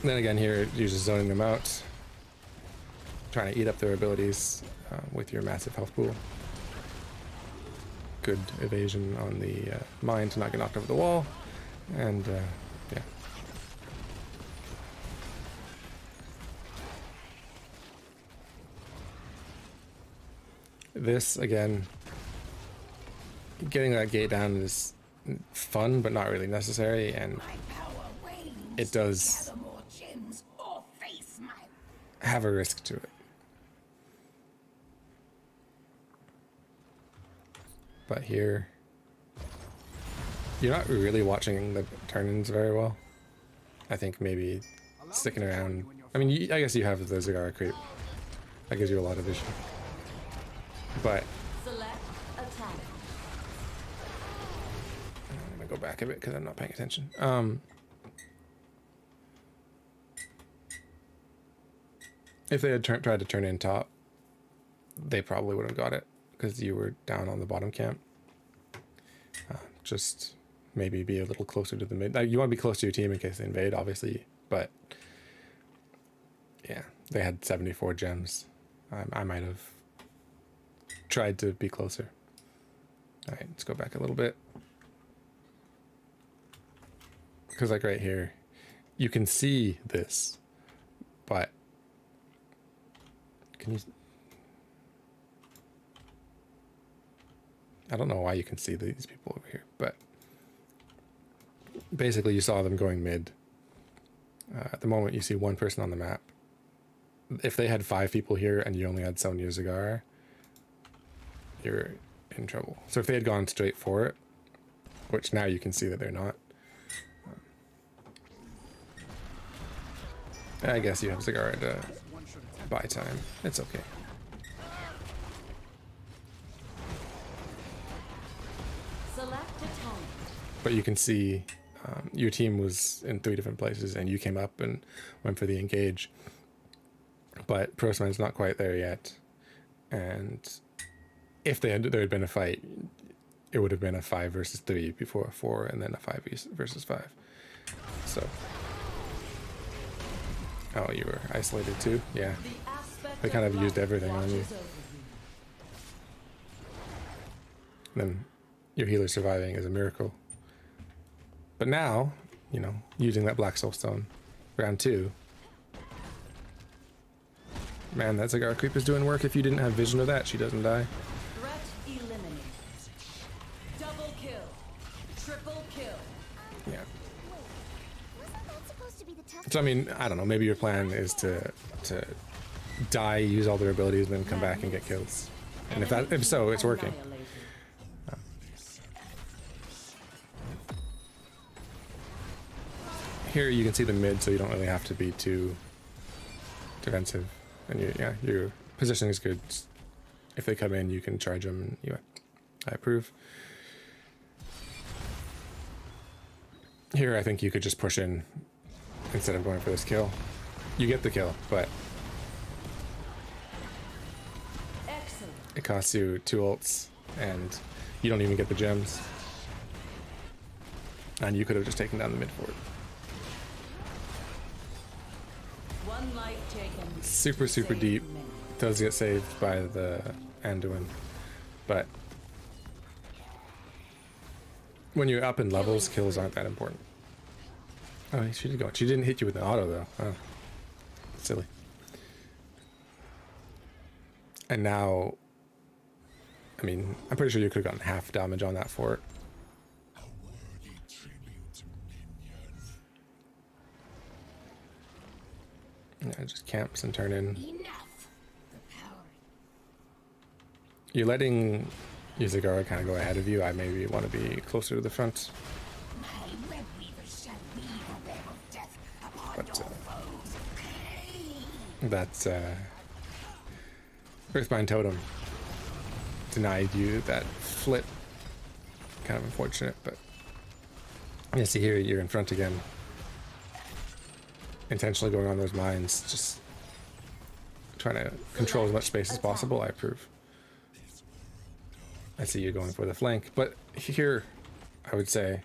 Then again here, you're just zoning them out. Trying to eat up their abilities with your massive health pool. Good evasion on the mine to not get knocked over the wall. And, yeah. This, again, getting that gate down is fun, but not really necessary, and it does have a risk to it. But here, you're not really watching the turn-ins very well. I think maybe sticking around... I mean, I guess you have the Zagara creep. That gives you a lot of vision. But Select attack. I'm gonna go back a bit because I'm not paying attention. If they had tried to turn in top, they probably would have got it because you were down on the bottom camp. Just maybe be a little closer to the mid. You want to be close to your team in case they invade, obviously. But yeah, they had 74 gems. I might have tried to be closer. All right, let's go back a little bit. Because like right here, you can see this, but can you... I don't know why you can see these people over here, but basically you saw them going mid. At the moment you see one person on the map. If they had 5 people here and you only had Sonya Zagara, you're in trouble. So if they had gone straight for it, which now you can see that they're not, I guess you have Zagara to buy time. It's okay. But you can see your team was in 3 different places and you came up and went for the engage. But Prostman's not quite there yet. And if there had been a fight, it would have been a 5 versus 3 before a 4 and then a 5 versus 5. So... Oh, you were isolated too? Yeah. They kind of used everything on you. Then your healer surviving is a miracle. But now, you know, using that Black Soul Stone, round 2. Man, that Zagara creep is doing work. If you didn't have vision of that, she doesn't die. Threat eliminated. Double kill. Triple kill. Yeah. So I mean, I don't know, maybe your plan is to die, use all their abilities, and then come back and get kills. And if so, it's working. Here you can see the mid, so you don't really have to be too defensive. And your positioning is good. If they come in, you can charge them. I approve. Here, I think you could just push in instead of going for this kill. You get the kill, but Excellent. it costs you 2 ults, and you don't even get the gems. And you could have just taken down the mid fort. One life taken. Super, super Save deep. many. Does get saved by the Anduin, but when you're up in levels, kills aren't that important. Oh, she did go. She didn't hit you with an auto though. Oh, silly. And now, I mean, I'm pretty sure you could have gotten half damage on that fort. Yeah, just camps and turn in. Enough. The power. You're letting your Zagara kind of go ahead of you. I maybe want to be closer to the front. My web weaver shall weave a web of death upon But, your foes. That's Earthbind Totem denied you that flip. Kind of unfortunate, but you see here you're in front again. Intentionally going on those mines, just trying to control as much space as possible. I approve. I see you going for the flank, but here I would say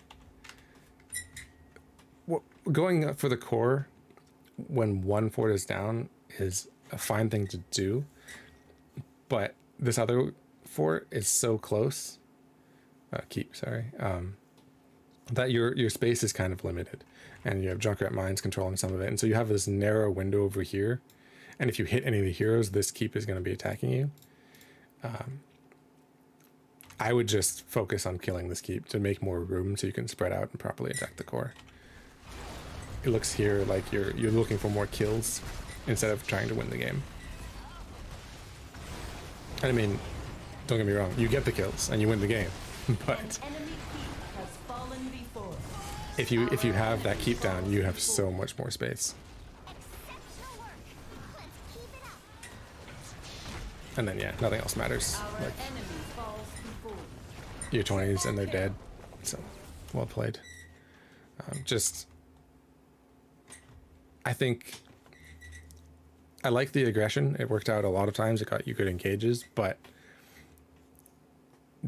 going for the core when one fort is down is a fine thing to do, but this other fort is so close, that your space is kind of limited, and you have Junkrat mines controlling some of it, and so you have this narrow window over here, and if you hit any of the heroes, this keep is going to be attacking you. I would just focus on killing this keep to make more room so you can spread out and properly attack the core. It looks here like you're looking for more kills instead of trying to win the game. And I mean, don't get me wrong, you get the kills and you win the game, but Enemy keep has fallen before. if you have that keep down, you have so much more space. And then yeah, nothing else matters. Our Like enemy falls before. your 20s and they're dead. So well played. I think I like the aggression. It worked out a lot of times. It got you good engages, but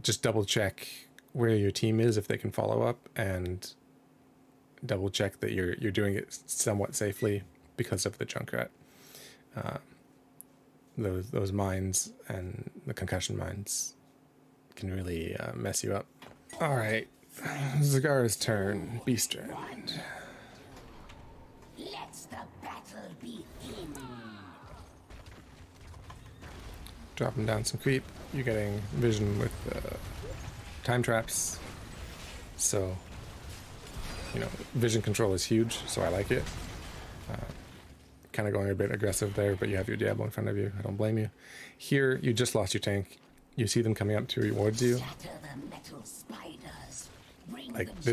just double check where your team is if they can follow up, and double check that you're doing it somewhat safely because of the Junkrat. Those mines and the concussion mines can really mess you up. All right, Zagara's turn. Beastrend. Let the battle begin. Dropping down some creep. You're getting vision with time traps. So, you know, vision control is huge, so I like it. Kind of going a bit aggressive there, but you have your Diablo in front of you. I don't blame you. Here, you just lost your tank. You see them coming up towards you. Shatter the metal spiders. Bring Like, the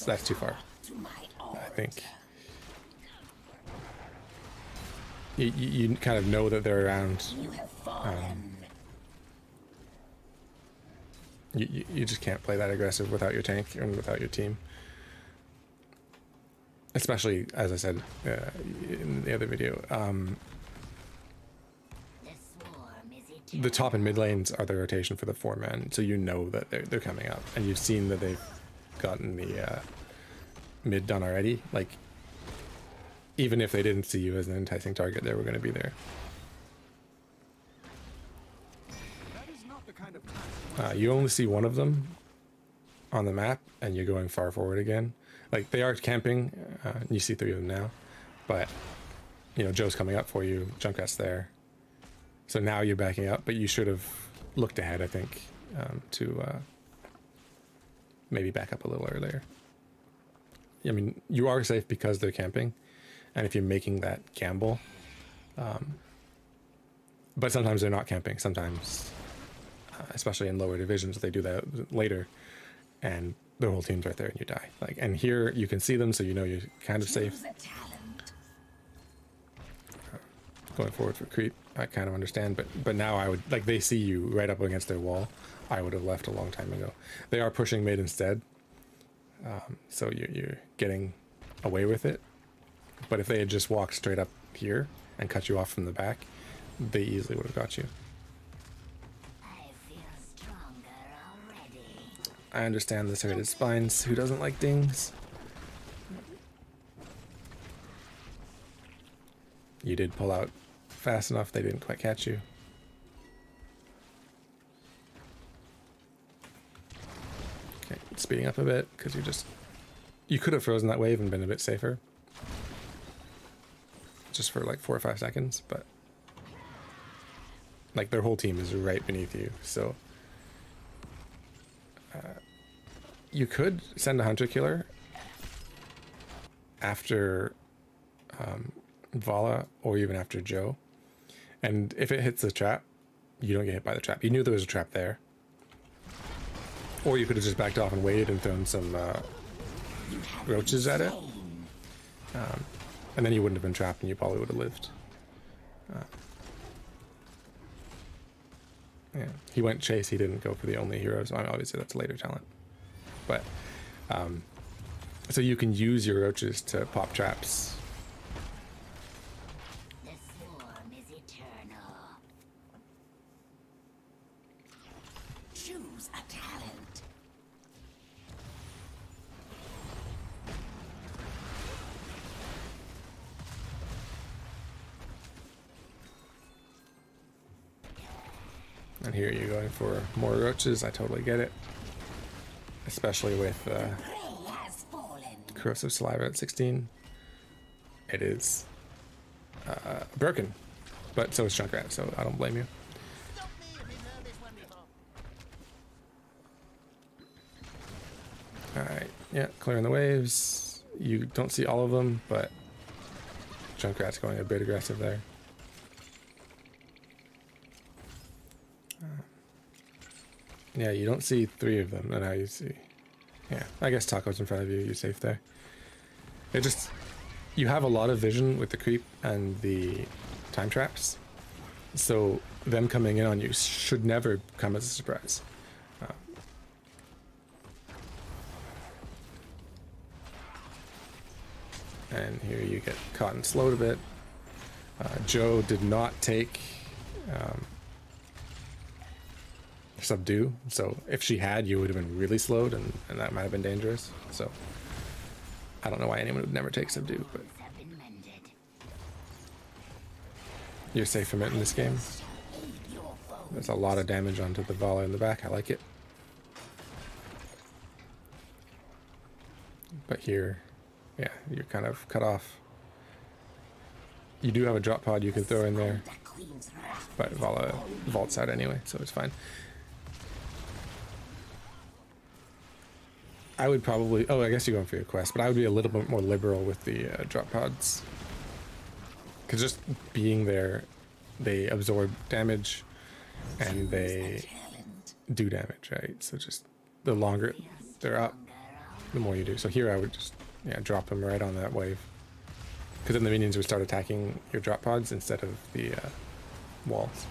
that's too far, to my altar. I think. You kind of know that they're around. You have fallen. You just can't play that aggressive without your tank and without your team. Especially, as I said in the other video, The swarm is the top and mid lanes are the rotation for the 4-man, so you know that they're coming up, and you've seen that they've gotten the mid done already. Like, even if they didn't see you as an enticing target, they were going to be there. You only see one of them on the map, and you're going far forward again. Like, they are camping, you see 3 of them now, but, you know, Joe's coming up for you, Junkrat's there. So now you're backing up, but you should have looked ahead, I think, to maybe back up a little earlier. I mean, you are safe because they're camping, and if you're making that gamble, but sometimes they're not camping. Sometimes, especially in lower divisions, they do that later, and their whole team's right there and you die. Like, and here you can see them, so you know you're kind of safe. Choose a talent. Going forward for creep, I kind of understand, but now I would, like, they see you right up against their wall. I would have left a long time ago. They are pushing mid instead, So you're getting away with it. But if they had just walked straight up here and cut you off from the back, they easily would have got you. I feel stronger already. I understand the serrated spines. Who doesn't like dings? You did pull out fast enough, they didn't quite catch you. Okay, speeding up a bit, because you could have frozen that wave and been a bit safer. Just for like 4 or 5 seconds, but like their whole team is right beneath you, so you could send a hunter killer after Vala or even after Joe, and if it hits the trap, you don't get hit by the trap. You knew there was a trap there, or you could have just backed off and waited and thrown some roaches at it, and then you wouldn't have been trapped and you probably would have lived. Yeah, he went chase, he didn't go for the only hero, so obviously that's a later talent. But so you can use your roaches to pop traps. The swarm is eternal. Choose a talent. And here you're going for more roaches, I totally get it. Especially with Prey has fallen. corrosive saliva at 16. It is broken, but so is Junkrat, so I don't blame you. Alright, yeah, clearing the waves. You don't see all of them, but Junkrat's going a bit aggressive there. Yeah, you don't see 3 of them, and now you see... Yeah, I guess Taco's in front of you, you're safe there. It just... You have a lot of vision with the creep and the time traps, so them coming in on you should never come as a surprise. And here you get caught and slowed a bit. Joe did not take... subdue, so if she had, you would have been really slowed, and that might have been dangerous. So I don't know why anyone would never take subdue, but you're safe from it in this game. There's a lot of damage onto the Vala in the back. I like it, but here, yeah, you're kind of cut off. You do have a drop pod you can throw in there, but Vala vaults out anyway, so it's fine. I would probably... Oh, I guess you're going for your quest, but I would be a little bit more liberal with the drop pods. Because just being there, they absorb damage, and they do damage, right? So just the longer they're up, the more you do. So here I would just, yeah, drop them right on that wave. Because then the minions would start attacking your drop pods instead of the walls.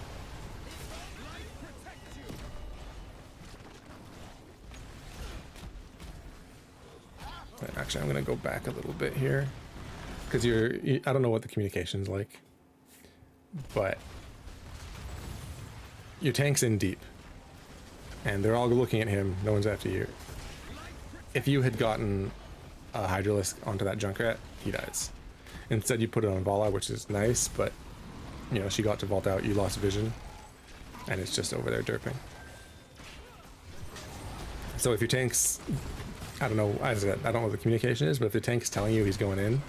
But actually, I'm going to go back a little bit here. Because I don't know what the communication's like. But your tank's in deep. And they're all looking at him. No one's after you. If you had gotten a Hydralisk onto that Junkrat, he dies. Instead, you put it on Vala, which is nice, but, you know, she got to vault out, you lost vision, and it's just over there derping. So if your tank's, I don't know, as I said, I don't know what the communication is, but if the tank's telling you he's going in,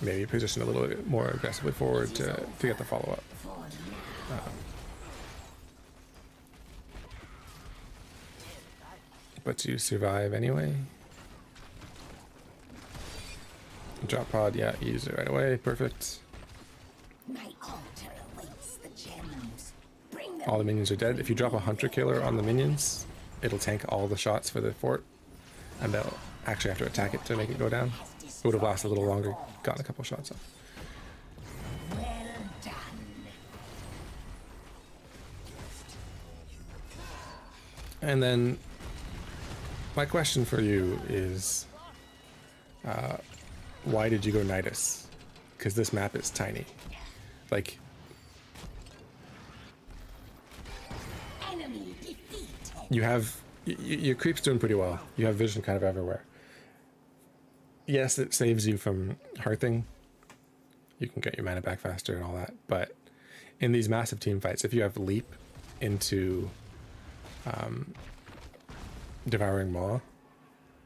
maybe position a little bit more aggressively forward to get the follow-up. But you survive anyway. Drop pod, yeah, use it right away, perfect. My altar awaits the gems. Bring them. All the minions are dead. If you drop a hunter killer on the minions, it'll tank all the shots for the fort, and they'll actually have to attack it to make it go down. It would have lasted a little longer, gotten a couple shots off. Well done. And then My question for you is, why did you go Nidus? Because this map is tiny. Like, Enemy defeated. you have your creep's doing pretty well. You have vision kind of everywhere. Yes, it saves you from hearthing. You can get your mana back faster and all that. But in these massive team fights, if you have leap into Devouring Maw,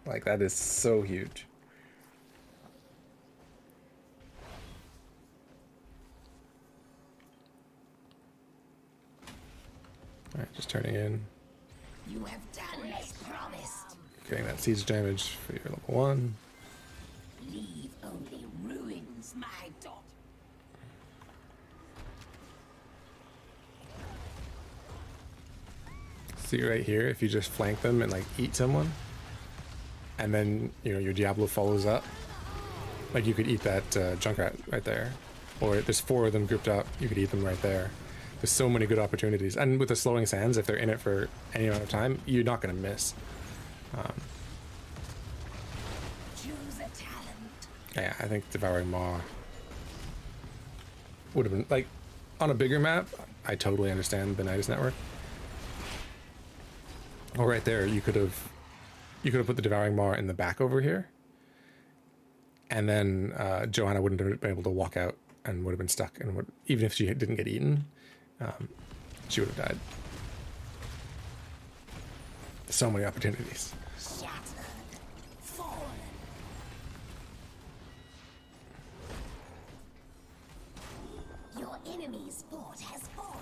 like that is so huge. All right, just turning in. You have done as promised. Getting that siege damage for your level 1. Leave only ruins, my daughter. See right here, if you just flank them and like eat someone, and then you know your Diablo follows up, like you could eat that Junkrat right there, or there's 4 of them grouped up, you could eat them right there. There's so many good opportunities, and with the slowing sands, if they're in it for any amount of time, you're not going to miss. Choose a talent. Yeah, I think Devouring Maw would have been, like, on a bigger map, I totally understand the Nidus network. Oh, right there, you could have put the Devouring Maw in the back over here, and then Johanna wouldn't have been able to walk out and would have been stuck, and would, even if she didn't get eaten, she would have died. So many opportunities. Shattered. Fallen. Your enemy's fort has fallen.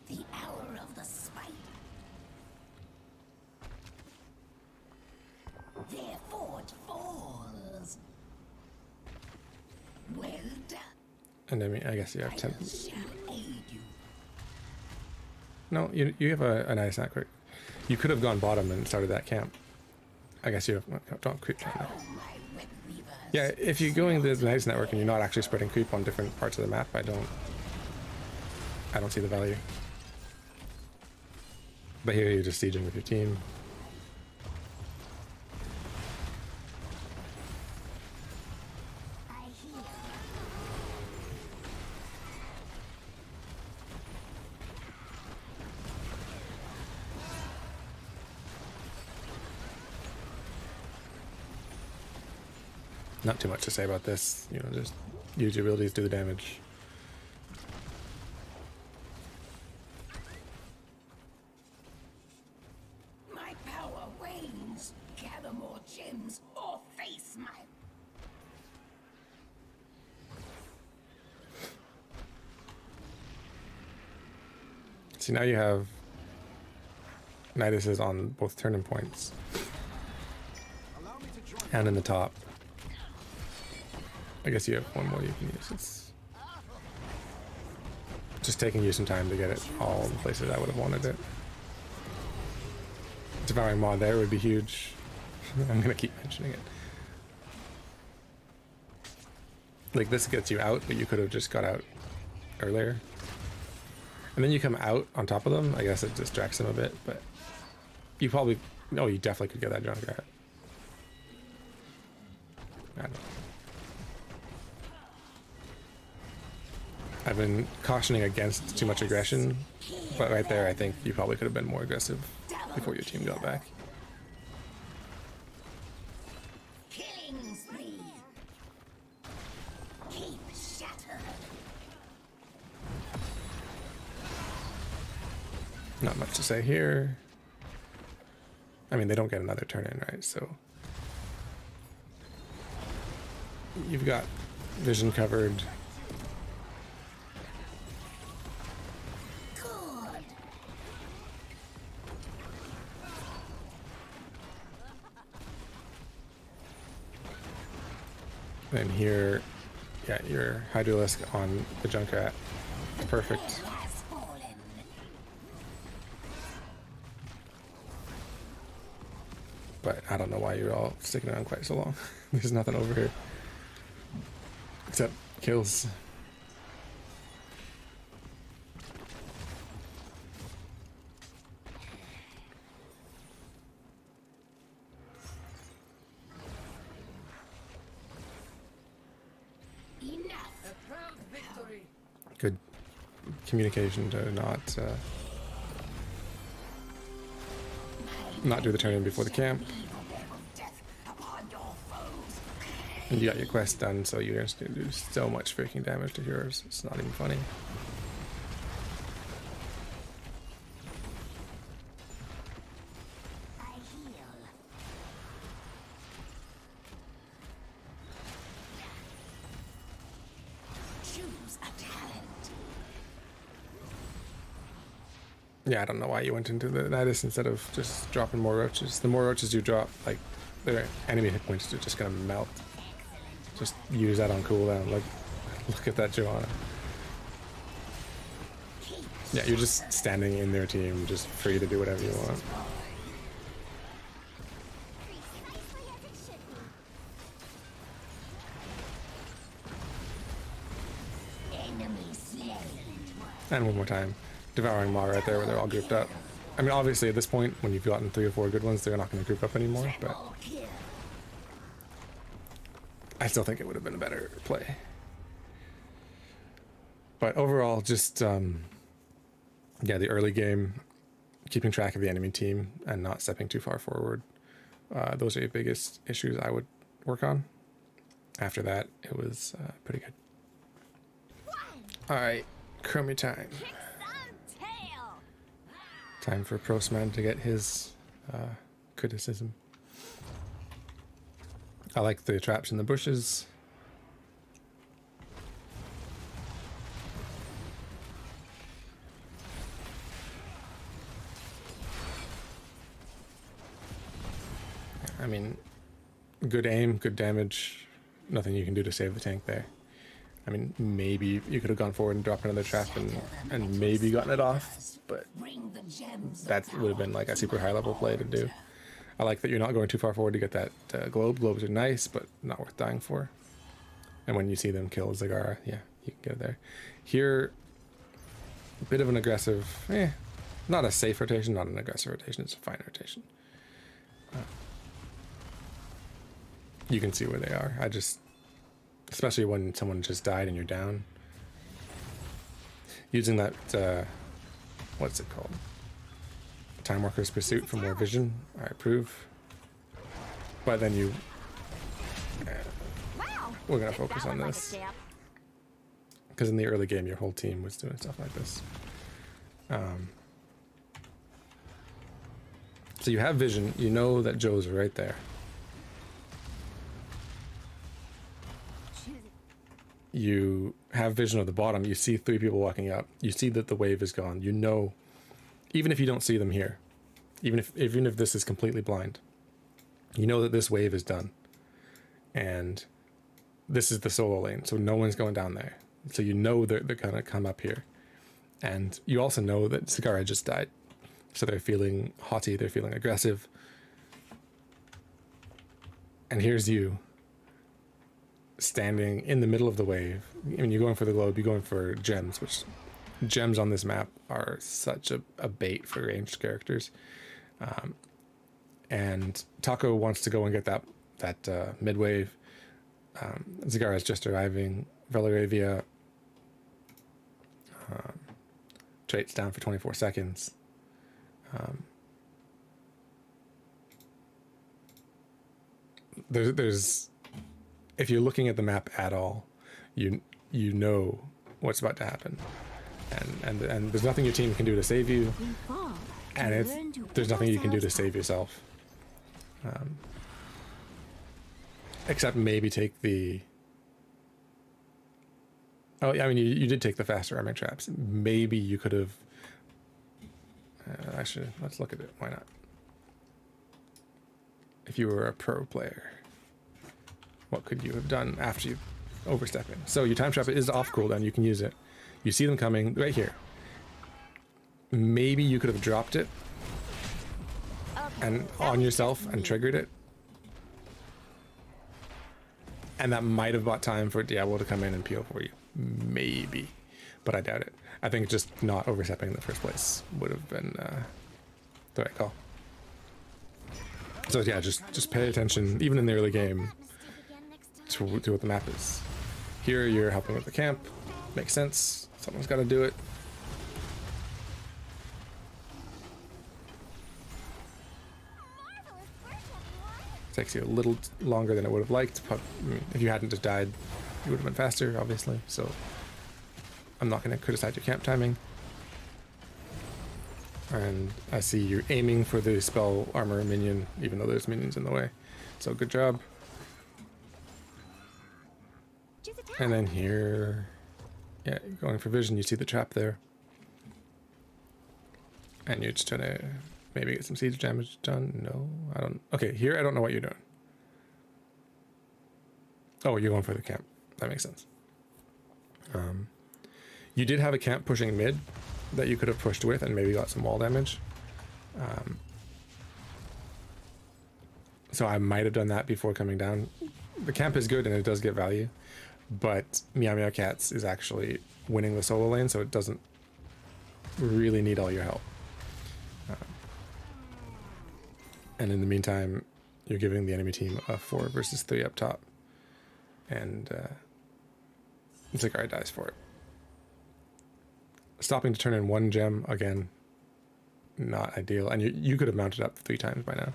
The hour of the spider. Their fort falls. Well done. And I mean, I guess you have 10. Shall aid you. No, you have a nice network. You could have gone bottom and started that camp. I guess you have, don't creep down there. Oh, my web weavers. Yeah, if you're going the nice network and you're not actually spreading creep on different parts of the map, I don't see the value. But here you're just sieging with your team. I hear. Not too much to say about this. You know, just use your abilities, do the damage. My power wanes. Gather more gems or face my. See, now you have Nidus is on both turning points and in the top. I guess you have one more you can use. It's just taking you some time to get it all in the places I would have wanted it. Devouring Maw there would be huge. I'm gonna keep mentioning it. Like, this gets you out, but you could have just got out earlier. And then you come out on top of them. I guess it distracts them a bit, but you probably... No, you definitely could get that Junkrat. I don't know. I've been cautioning against too much aggression, but right there I think you probably could have been more aggressive before your team got back. Killing spree. Keep shattered. Not much to say here. I mean, they don't get another turn in, right? So you've got vision covered. Good. And here, yeah, your Hydralisk on the Junkrat. Perfect. Has fallen. But I don't know why you're all sticking around quite so long. There's nothing over here. Except kills. communication to not do the turn in before the camp. And you got your quest done, so you're just gonna do so much freaking damage to heroes. It's not even funny. Yeah, I don't know why you went into the Nidus instead of just dropping more roaches. The more roaches you drop, like, their enemy hit points are just gonna melt. Just use that on cooldown. Like, look at that Joanna. Yeah, you're just standing in their team, just free to do whatever you want. And one more time. Devouring Maw right there where they're all grouped up. I mean, obviously at this point, when you've gotten 3 or 4 good ones, they're not going to group up anymore, but I still think it would have been a better play. But overall, just, yeah, the early game, keeping track of the enemy team and not stepping too far forward, those are the biggest issues I would work on. After that, it was pretty good. Alright, Chromie time. Time for Prostman to get his criticism. I like the traps in the bushes. I mean, good aim, good damage. Nothing you can do to save the tank there. I mean, maybe you could have gone forward and dropped another trap and maybe gotten it off, but that would have been like a super high level play to do. I like that you're not going too far forward to get that globe. Globes are nice, but not worth dying for. And when you see them kill Zagara, yeah, you can get there. Here, a bit of an aggressive, not a safe rotation, not an aggressive rotation, it's a fine rotation. You can see where they are. I just, especially when someone just died and you're down. Using that, what's it called? Time Walker's Pursuit for more vision, I approve. But then you, we're gonna focus on this. Because in the early game, your whole team was doing stuff like this. So you have vision, you know that Joe's right there. You have vision of the bottom, you see 3 people walking up, you see that the wave is gone, you know, even if you don't see them here, even if this is completely blind, you know that this wave is done. And this is the solo lane, so no one's going down there. So you know they're gonna come up here. And you also know that Zagara just died. So they're feeling haughty, they're feeling aggressive. And here's you, standing in the middle of the wave. I mean, you're going for the globe, you're going for gems, which gems on this map are such a bait for ranged characters. And Taco wants to go and get that mid wave. Zagara is just arriving. Velirayvia traits down for 24 seconds. There's if you're looking at the map at all, you know what's about to happen, and there's nothing your team can do to save you, and there's nothing you can do to save yourself, except maybe take the. Oh, I mean, you did take the faster arming traps. Maybe you could have. Actually, let's look at it. Why not? If you were a pro player, what could you have done after you overstep in? So your time trap is off cooldown. You can use it. You see them coming right here. Maybe you could have dropped it and on yourself and triggered it. And that might have bought time for Diablo to come in and peel for you. Maybe. But I doubt it. I think just not overstepping in the first place would have been the right call. So yeah, just pay attention, even in the early game, to what the map is. Here you're helping with the camp. Makes sense. Someone's got to do it. Takes you a little longer than it would have liked. I mean, if you hadn't just died, you would have been faster, obviously. So I'm not going to criticize your camp timing. And I see you're aiming for the spell armor minion, even though there's minions in the way. So good job. And then here, yeah, going for vision, you see the trap there. And you're just trying to maybe get some siege damage done. No, I don't. Okay, here I don't know what you're doing. Oh, you're going for the camp. That makes sense. You did have a camp pushing mid that you could have pushed with and maybe got some wall damage. So I might have done that before coming down. The camp is good and it does get value, but Meowmeowcatz is actually winning the solo lane, so it doesn't really need all your help. And in the meantime, you're giving the enemy team a 4 versus 3 up top. And Zagara dies for it. Stopping to turn in 1 gem, again, not ideal. And you could have mounted up 3 times by now.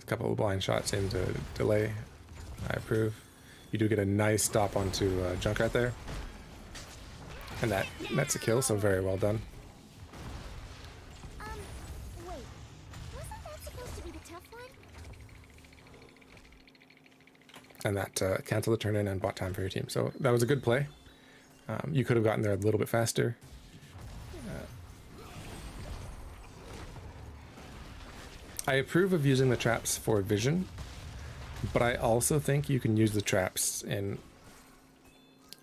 A couple of blind shots into delay. I approve. You do get a nice stop onto Junkrat there. And that's a kill, so very well done. And that canceled the turn in and bought time for your team. So that was a good play. You could have gotten there a little bit faster. I approve of using the traps for vision, but I also think you can use the traps in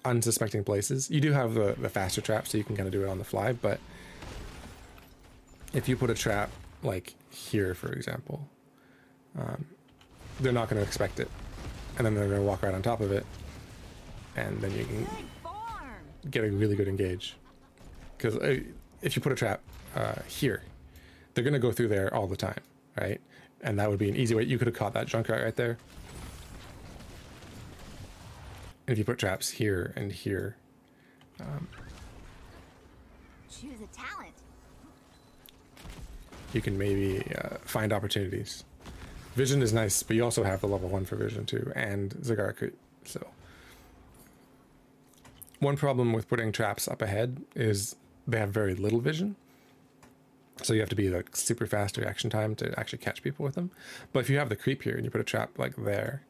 unsuspecting places. You do have the faster trap, so you can kind of do it on the fly, but if you put a trap like here, for example, they're not going to expect it. And then they're going to walk right on top of it. And then you can get a really good engage. Because if you put a trap here, they're going to go through there all the time, right? And that would be an easy way. You could have caught that Junkrat right there. And if you put traps here and here. Choose a talent. You can maybe find opportunities. Vision is nice, but you also have the level 1 for vision too, and Zagara could, so. One problem with putting traps up ahead is they have very little vision. So you have to be like super fast reaction time to actually catch people with them. But if you have the creep here and you put a trap like there,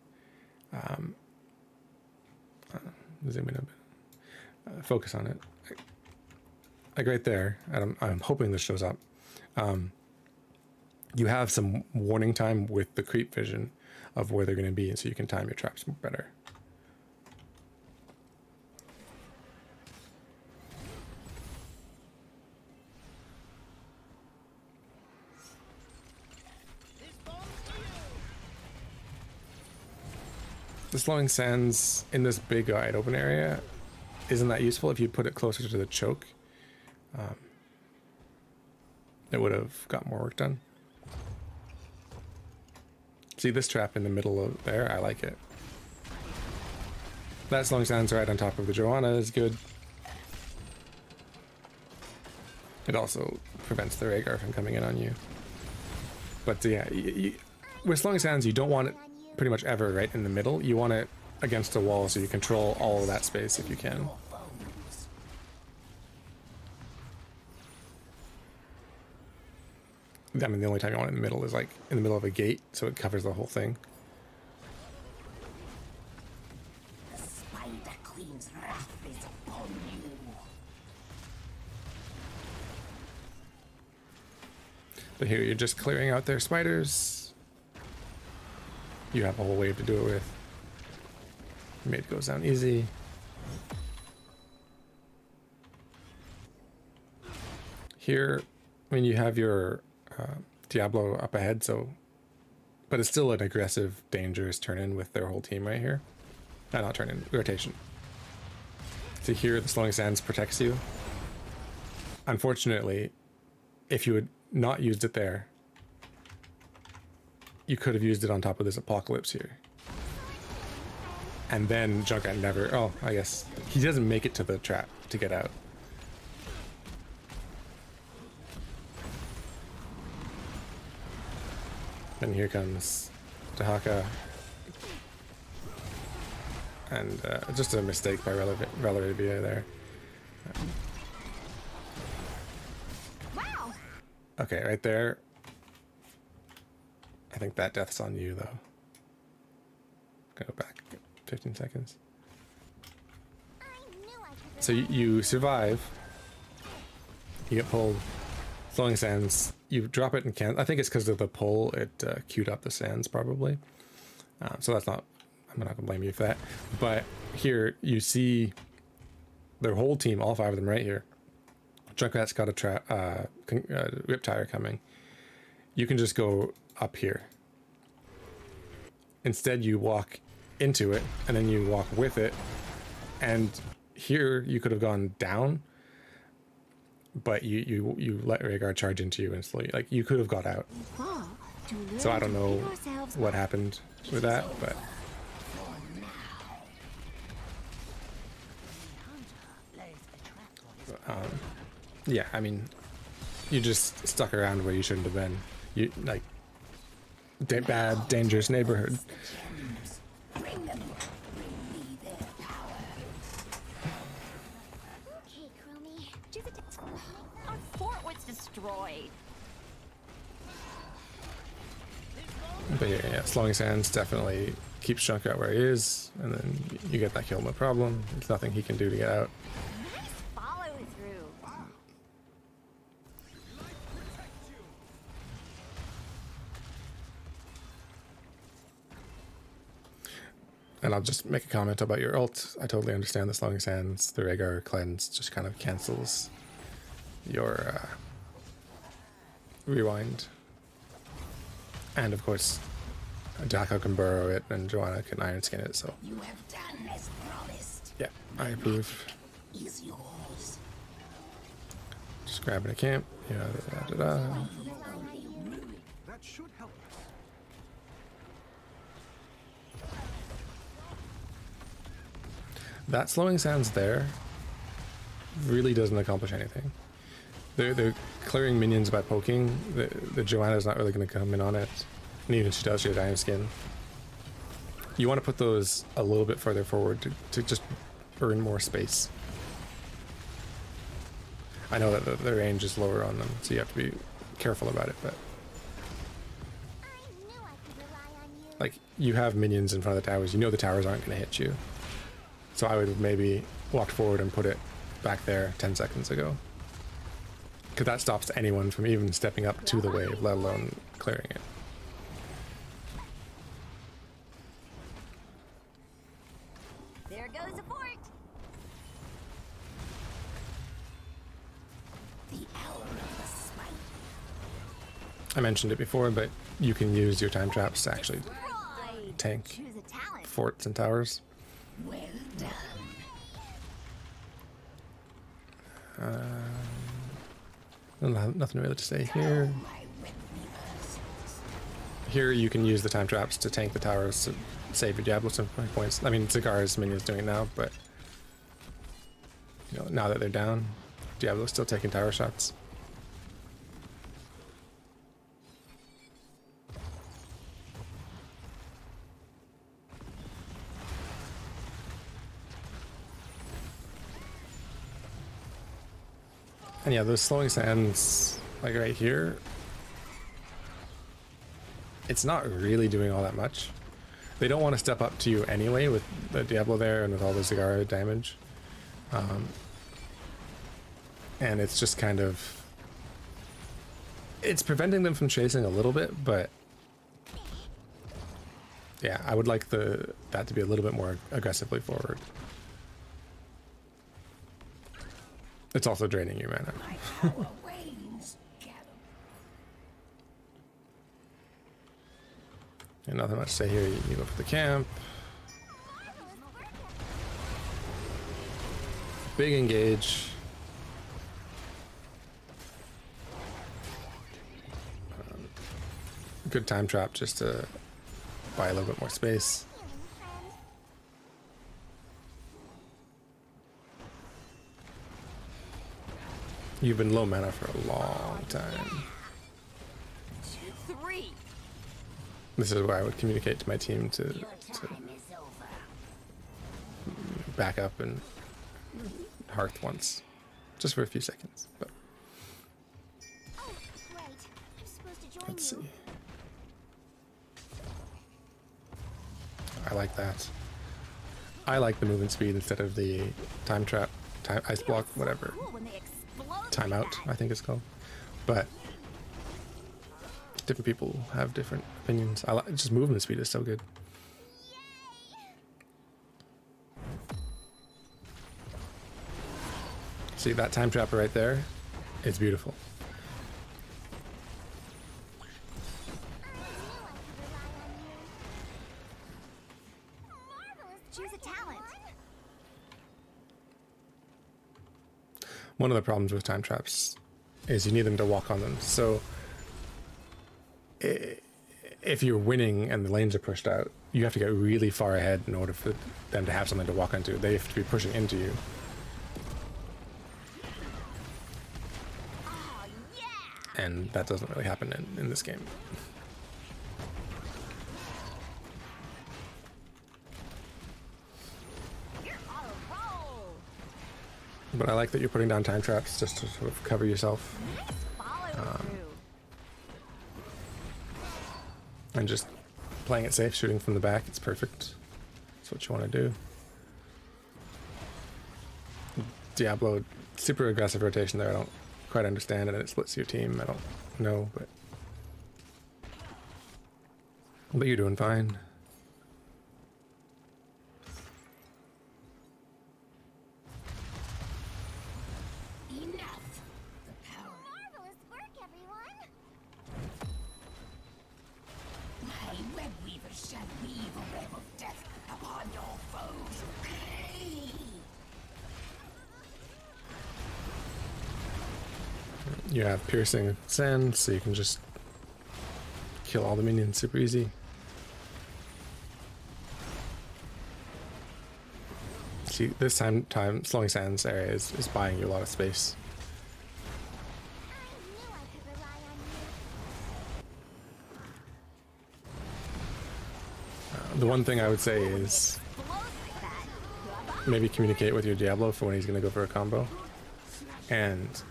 zoom in a bit, focus on it, like right there, and I'm hoping this shows up. You have some warning time with the creep vision of where they're going to be, and so you can time your traps better. The slowing sands in this big wide open area isn't that useful. If you put it closer to the choke, it would have got more work done. See this trap in the middle of there? I like it. That slowing sands right on top of the Joanna is good. It also prevents the Rhaegar from coming in on you. But yeah, with slowing sands, you don't want it pretty much ever right in the middle. You want it against a wall so you control all of that space if you can. I mean, the only time you want it in the middle is like in the middle of a gate, so it covers the whole thing. The Spider Queen's wrath is upon you. But here you're just clearing out their spiders. You have a whole wave to do it with. Mid goes down easy. Here, I mean, you have your Diablo up ahead, so, but it's still an aggressive, dangerous turn-in with their whole team right here. Not turn-in, rotation. So here, the slowing sands protects you. Unfortunately, if you had not used it there, you could have used it on top of this apocalypse here. And then Junkrat never, oh, I guess, he doesn't make it to the trap to get out. And here comes Dahaka. And just a mistake by Velirayvia there. Wow. Okay, right there. I think that death's on you, though. Go back 15 seconds. I knew I could. So you survive. You get pulled. Flowing sands. You drop it and can't. I think it's because of the pull. It queued up the sands, probably. So that's not... I'm not gonna blame you for that. But here you see their whole team, all 5 of them right here. Junkrat's got a Riptire coming. You can just go up here. Instead, you walk into it, and then you walk with it. And here you could have gone down, but you let Rhaegar charge into you instantly. Like, you could have got out. So I don't know what happened with that, but... yeah, I mean, you just stuck around where you shouldn't have been. You, like, bad, dangerous neighborhood. Bring them. Bring me their power. Okay, Chromie. Choose a Our fort was destroyed. But yeah, Slowing Sands definitely keeps Junkrat where he is, and then you get that kill, no problem. There's nothing he can do to get out. Nice follow through. And I'll just make a comment about your ult. I totally understand the Slowing Sands. The Rhaegar cleanse just kind of cancels your rewind. And of course, Dahaka can burrow it and Joanna can iron skin it, so... You have done as promised. yeah, I approve. Is yours. Just grabbing a camp. Yeah, That should help us. That Slowing Sands there really doesn't accomplish anything. They're clearing minions by poking. The Joanna's not really going to come in on it. And even if she does, she has iron skin. You want to put those a little bit further forward to just earn more space. I know that the range is lower on them, so you have to be careful about it, but... I knew I could rely on you. like, you have minions in front of the towers. You know the towers aren't going to hit you. So I would have maybe walked forward and put it back there 10 seconds ago. Because that stops anyone from even stepping up to the wave, let alone clearing it. There goes a fort. The hour of the smite. I mentioned it before, but you can use your time traps to actually Right. tank Choose a talent. forts and towers. Well done. Nothing really to say here. My wet reversals. Here you can use the time traps to tank the towers to save your Diablo some points. I mean, Zagara's minions doing it now, but you know, now that they're down, Diablo's still taking tower shots. And yeah, those Slowing Sands, like right here, it's not really doing all that much. They don't want to step up to you anyway with the Diablo there and with all the Zagara damage. And it's just kind of... it's preventing them from chasing a little bit, but... yeah, I would like that to be a little bit more aggressively forward. It's also draining your mana. My power wanes, Gallop. And nothing much to say here. You go for the camp. Big engage. Good time trap just to buy a little bit more space. You've been low mana for a long time. 2, 3. This is where I would communicate to my team to Time is over. back up and hearth once, just for a few seconds. But Oh, right. I'm supposed to join let's you. see. I like that. I like the movement speed instead of the time trap, time ice block, whatever. Cool when they explode Timeout, like that. I think it's called. But different people have different opinions. I like just movement speed is so good. See that time trapper right there? It's beautiful. Marvelous. Choose a talent. One of the problems with time traps is you need them to walk on them. So if you're winning and the lanes are pushed out, you have to get really far ahead in order for them to have something to walk onto. They have to be pushing into you. Oh, yeah. And that doesn't really happen in this game. You're on a roll. But I like that you're putting down time traps just to sort of cover yourself. Nice follow through. And just playing it safe, shooting from the back, it's perfect. That's what you want to do. Diablo, super aggressive rotation there. I don't quite understand it, and it splits your team. I don't know, but you're doing fine. Enough. The power. Marvelous work, everyone. My web weaver shall weave a web of death upon your foes. You have piercing sand, so you can just kill all the minions super easy. See, this time slowing sands area is buying you a lot of space. I knew I could rely on you. The one thing I would say is Blows like that. maybe communicate with your Diablo for when he's going to go for a combo, and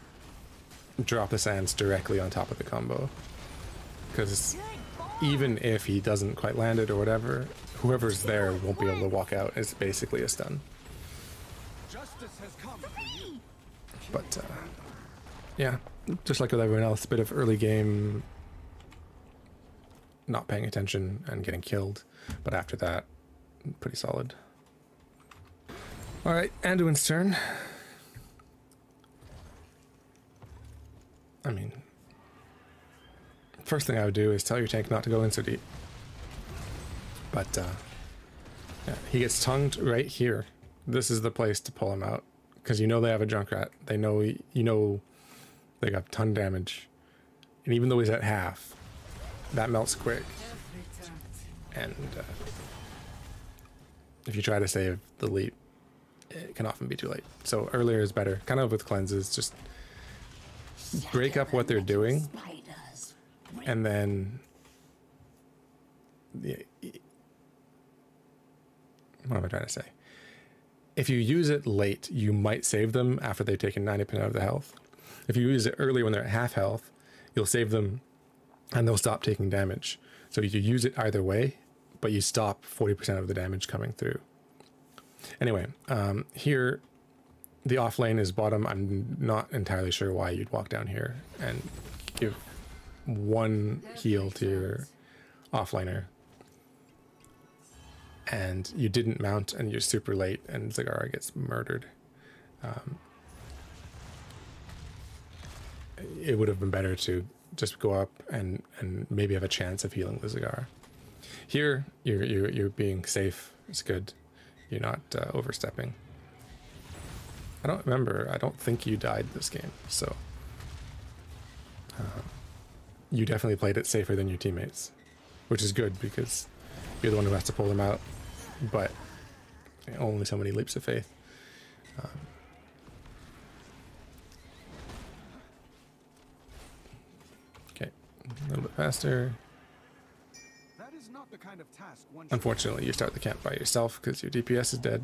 drop the sands directly on top of the combo, because even if he doesn't quite land it or whatever, whoever's there won't be able to walk out. It's basically a stun. Justice has come. But yeah, just like with everyone else, a bit of early game not paying attention and getting killed, but after that, pretty solid. All right, Anduin's turn. I mean, first thing I would do is tell your tank not to go in so deep. But yeah, he gets tongued right here. This is the place to pull him out, because you know they have a Junkrat. They know, you know, they got ton damage, and even though he's at half, that melts quick. And if you try to save the leap, it can often be too late. So earlier is better. Kind of with cleanses, just break up what they're doing, Spiders. and then what am I trying to say? If you use it late, you might save them after they've taken 90% of the health. If you use it early when they're at half health, you'll save them and they'll stop taking damage. So you use it either way, but you stop 40% of the damage coming through. Anyway, here the off lane is bottom. I'm not entirely sure why you'd walk down here and give one heal to your offlaner. And you didn't mount, and you're super late, and Zagara gets murdered. It would have been better to just go up and maybe have a chance of healing the Zagara. Here, you're being safe. It's good. You're not overstepping. I don't remember. I don't think you died this game, so you definitely played it safer than your teammates, which is good because you're the one who has to pull them out. But only so many leaps of faith. Okay, a little bit faster. That is not the kind of task one should. Unfortunately, you start the camp by yourself because your DPS is dead.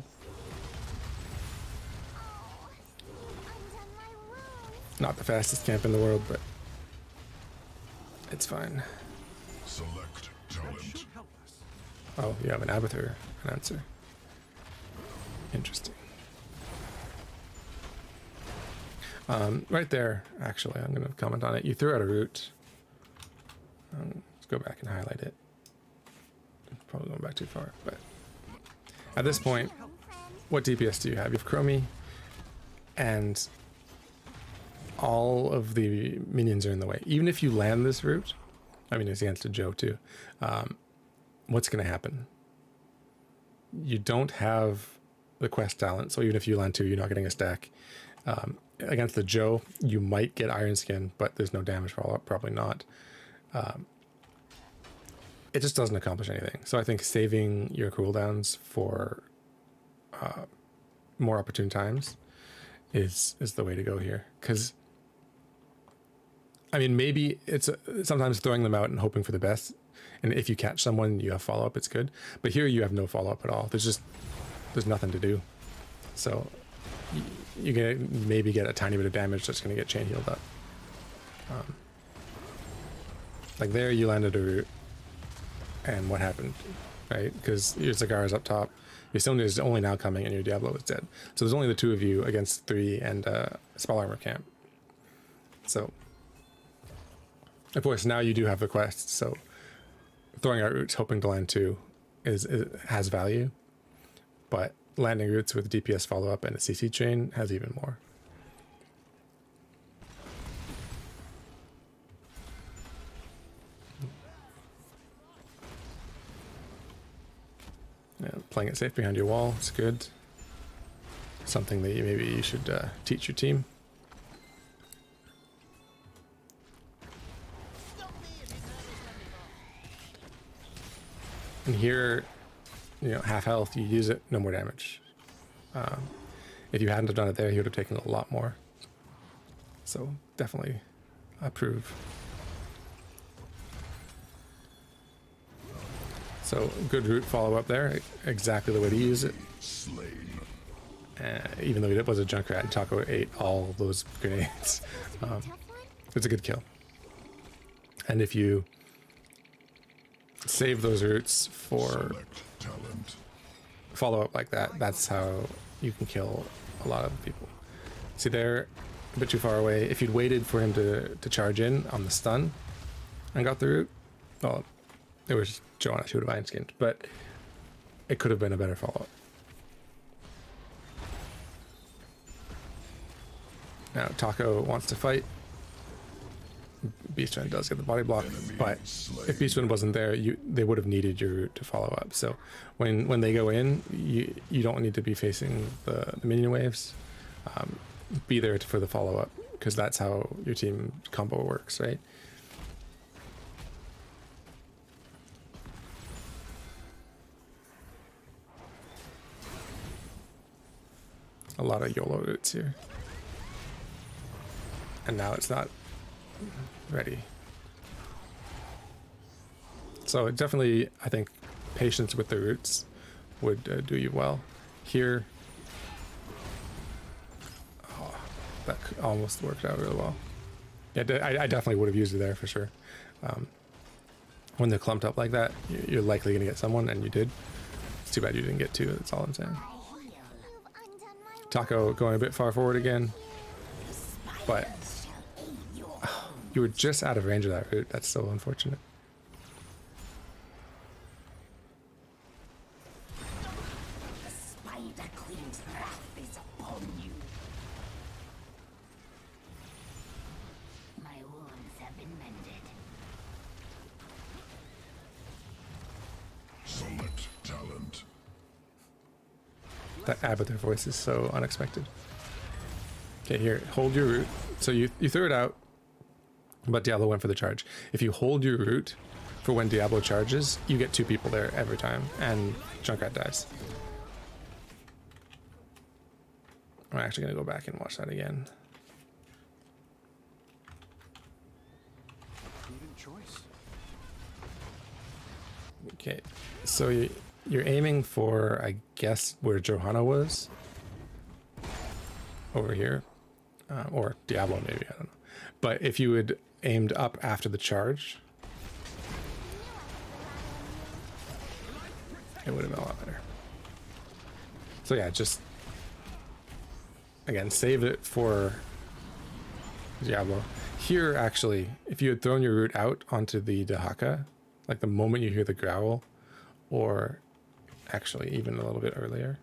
Not the fastest camp in the world, but it's fine. Select That talent. should help us. Oh, you have an Abathur announcer. Interesting. Right there, actually, I'm going to comment on it. You threw out a root. Let's go back and highlight it. Probably going back too far, but at this point, what DPS do you have? You have Chromie, and all of the minions are in the way. Even if you land this route, I mean, it's against a Joe too. What's going to happen? You don't have the quest talent, so even if you land 2, you're not getting a stack. Against the Joe, you might get Iron Skin, but there's no damage follow-up, probably not. It just doesn't accomplish anything. So I think saving your cooldowns for more opportune times is the way to go here. Because, I mean, maybe it's sometimes throwing them out and hoping for the best. And if you catch someone, you have follow-up, it's good. But here you have no follow-up at all. There's nothing to do. So you can maybe get a tiny bit of damage that's going to get chain healed up. Like there, you landed a root, and what happened, right? Because your Zagara's up top, your Sonya is only now coming, and your Diablo is dead. So there's only the 2 of you against 3 and Spell Armor camp. So, of course, now you do have the quest. So throwing out roots, hoping to land 2, has value, but landing roots with DPS follow-up and a CC chain has even more. Yeah, playing it safe behind your wall, it's good. Something that maybe you should teach your team. And here, you know, half health, you use it, no more damage. If you hadn't have done it there, he would have taken a lot more. So definitely approve. So good root follow up there, exactly the way to use it. Even though it was a Junkrat and Taco ate all of those grenades. It's a good kill. And if you save those roots for follow up like that, that's how you can kill a lot of people. See there, a bit too far away. If you'd waited for him to charge in on the stun and got the root, well, it was Joanna, she would have iron skinned, but it could have been a better follow-up. Now Taco wants to fight. Beastrend does get the body block, but if Beastrend wasn't there, they would have needed your root to follow up. So when they go in, you don't need to be facing the minion waves. Be there for the follow up, because that's how your team combo works, right? A lot of YOLO roots here. And now it's not ready. So definitely, I think patience with the roots would do you well. Here, oh, that almost worked out really well. Yeah, I definitely would have used it there for sure. When they're clumped up like that, you're likely going to get someone, and you did. It's too bad you didn't get 2, that's all I'm saying. Taco going a bit far forward again, but you were just out of range of that root. That's so unfortunate. The Spider Queen's wrath is upon you. My wounds have been mended. Select talent. That Abathur voice is so unexpected. Okay, here, hold your root. So you threw it out, but Diablo went for the charge. If you hold your root for when Diablo charges, you get 2 people there every time, and Junkrat dies. I'm actually going to go back and watch that again. Prudent choice. Okay, so you're aiming for, I guess, where Johanna was. Over here. Or Diablo, maybe, I don't know. But if you had aimed up after the charge, it would have been a lot better. So yeah, just, again, save it for Diablo. Here, actually, if you had thrown your root out onto the Dahaka, like the moment you hear the growl, or actually even a little bit earlier.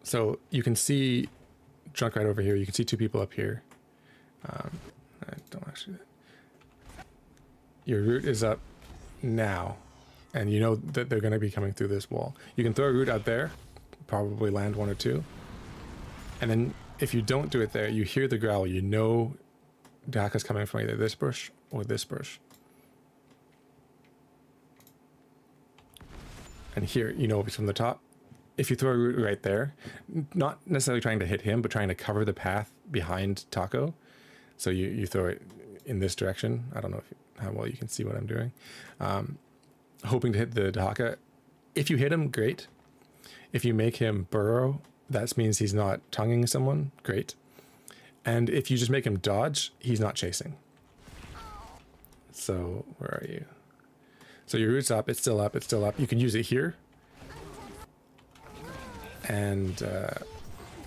So you can see Drunk right over here. You can see two people up here. I don't actually. Your root is up now, and you know that they're going to be coming through this wall. You can throw a root out there, probably land one or two, and then if you don't do it there, you hear the growl. You know Dahaka's coming from either this bush or this bush. And here, you know, it's from the top. If you throw a root right there, not necessarily trying to hit him, but trying to cover the path behind Taco. So you throw it in this direction. I don't know how well you can see what I'm doing. Hoping to hit the Dahaka. If you hit him, great. If you make him burrow, that means he's not tonguing someone, great. And if you just make him dodge, he's not chasing. So where are you? So your root's up, it's still up, it's still up. You can use it here. And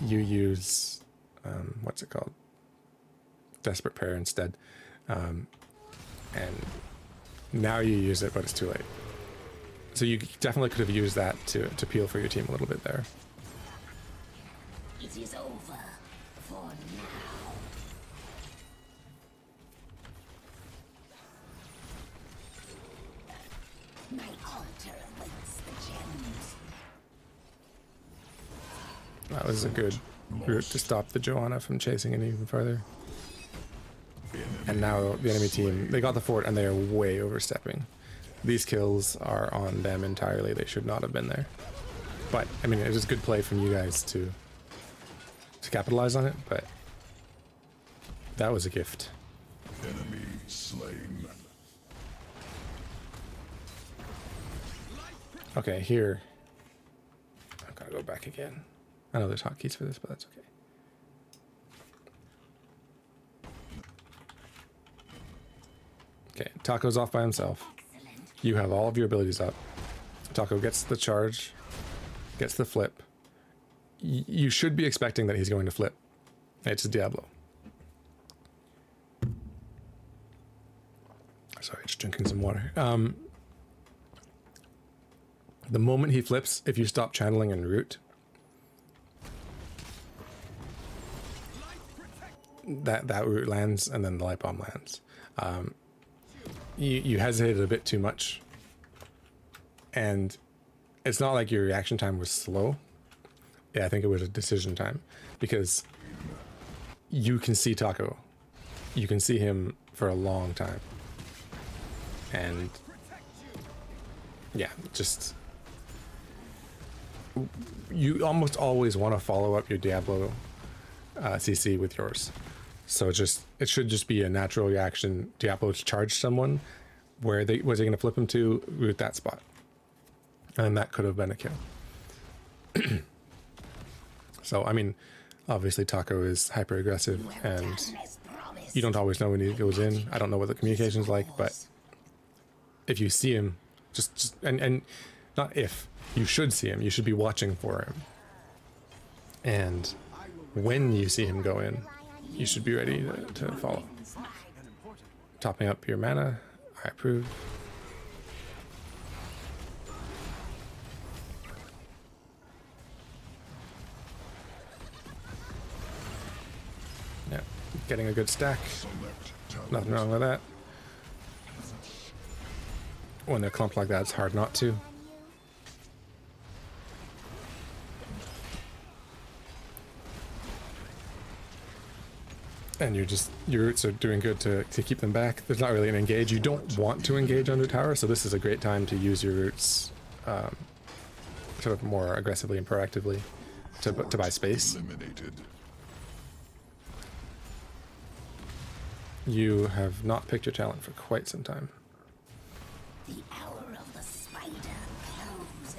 you use, what's it called? Desperate Prayer instead. And now you use it, but it's too late. So you definitely could have used that to peel for your team a little bit there. It is over for now. My altar awaits the gems. That was a good route to stop the Johanna from chasing it even further. And now the enemy team, they got the fort and they are way overstepping. These kills are on them entirely. They should not have been there. But, I mean, it was good play from you guys to capitalize on it, but that was a gift. Enemy slain. Okay, here. I've got to go back again. I know there's hotkeys for this, but that's okay. Okay, Taco's off by himself. You have all of your abilities up. Taco gets the charge, gets the flip. You should be expecting that he's going to flip. It's Diablo. Sorry, just drinking some water. The moment he flips, if you stop channeling and root, that root lands and then the light bomb lands. You hesitated a bit too much, and it's not like your reaction time was slow. Yeah, I think it was a decision time, because you can see Taco. You can see him for a long time. And yeah, just you almost always want to follow up your Diablo CC with yours. So it should just be a natural reaction. Diablo's charged someone. Was he going to flip him to? Root that spot. And that could have been a kill. So, I mean, obviously Taco is hyper aggressive and you don't always know when he goes in. I don't know what the communication's like, but if you see him, and not if, you should see him. You should be watching for him. And when you see him go in, you should be ready to follow. Topping up your mana, I approve. Yeah, getting a good stack. Nothing wrong with that. When they're clumped like that, it's hard not to. And your roots are doing good to keep them back. There's not really an engage. You don't want to engage under tower, so this is a great time to use your roots sort of more aggressively and proactively to buy space. Eliminated. You have not picked your talent for quite some time. The hour of the spider closes.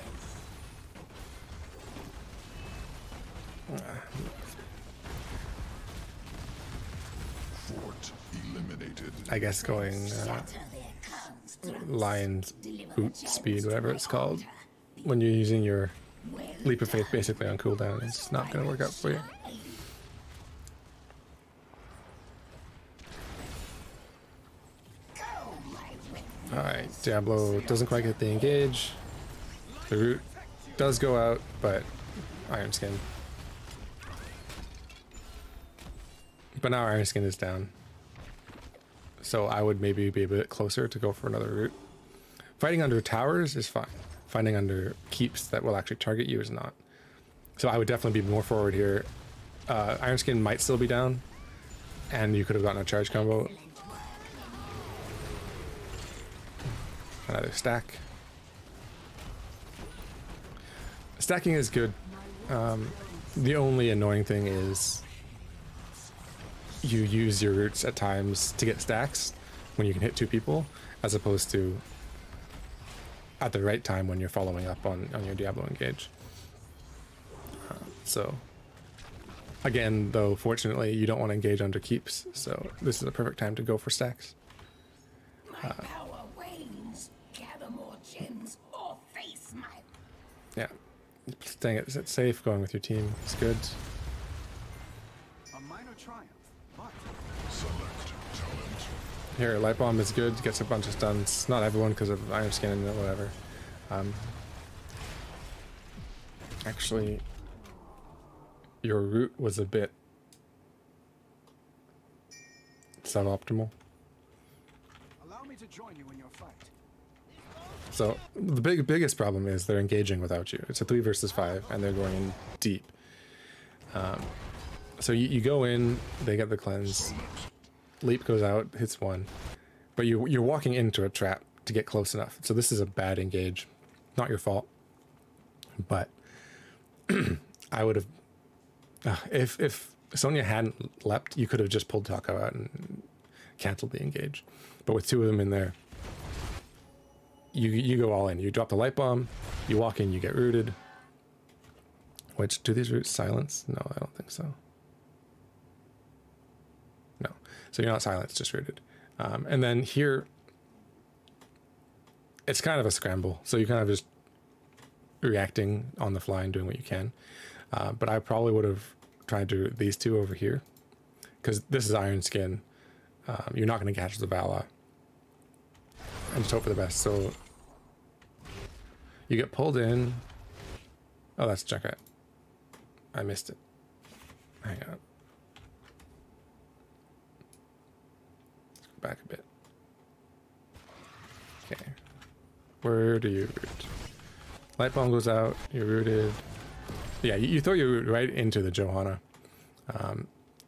Fort eliminated. I guess going lion's boot speed, whatever it's called, when you're using your leap of faith basically on cooldown, it's not going to work out for you. Alright, Diablo doesn't quite get the engage. The root does go out, but Iron Skin. But now Iron Skin is down. So I would maybe be a bit closer to go for another root. Fighting under towers is fine. Fighting under keeps that will actually target you is not. So I would definitely be more forward here. Iron Skin might still be down, and you could have gotten a charge combo. Another stack. Stacking is good. The only annoying thing is you use your roots at times to get stacks when you can hit two people, as opposed to at the right time when you're following up on your Diablo engage. So again, though, fortunately, you don't want to engage under keeps, so this is a perfect time to go for stacks. My power wanes. Gather more gems or face my... Yeah, staying it safe, going with your team is good. A minor triumph, but Select talent. Here, Light Bomb is good, gets a bunch of stuns. Not everyone because of Iron Skin and whatever. Actually, your root was a bit suboptimal. allow me to join you in your fight. So the biggest problem is they're engaging without you. It's a 3 versus 5, and they're going in deep. So you go in, they get the cleanse. Leap goes out, hits one, but you're walking into a trap to get close enough. So this is a bad engage, not your fault. But I would have, if Sonya hadn't leapt, you could have just pulled Taco out and canceled the engage. But with two of them in there, you go all in. You drop the light bomb, you walk in, you get rooted. Which, do these roots silence? No, I don't think so. No. So you're not silenced, just rooted. And then here, it's kind of a scramble. So you're kind of just reacting on the fly and doing what you can. But I probably would have tried to do these two over here, because this is Iron Skin. You're not going to catch the Vala. And just hope for the best. So you get pulled in. Oh, that's Junkrat. I missed it. Hang on. Let's go back a bit. Okay. Where do you root? Light bomb goes out. You're rooted. Yeah, you throw your root right into the Johanna.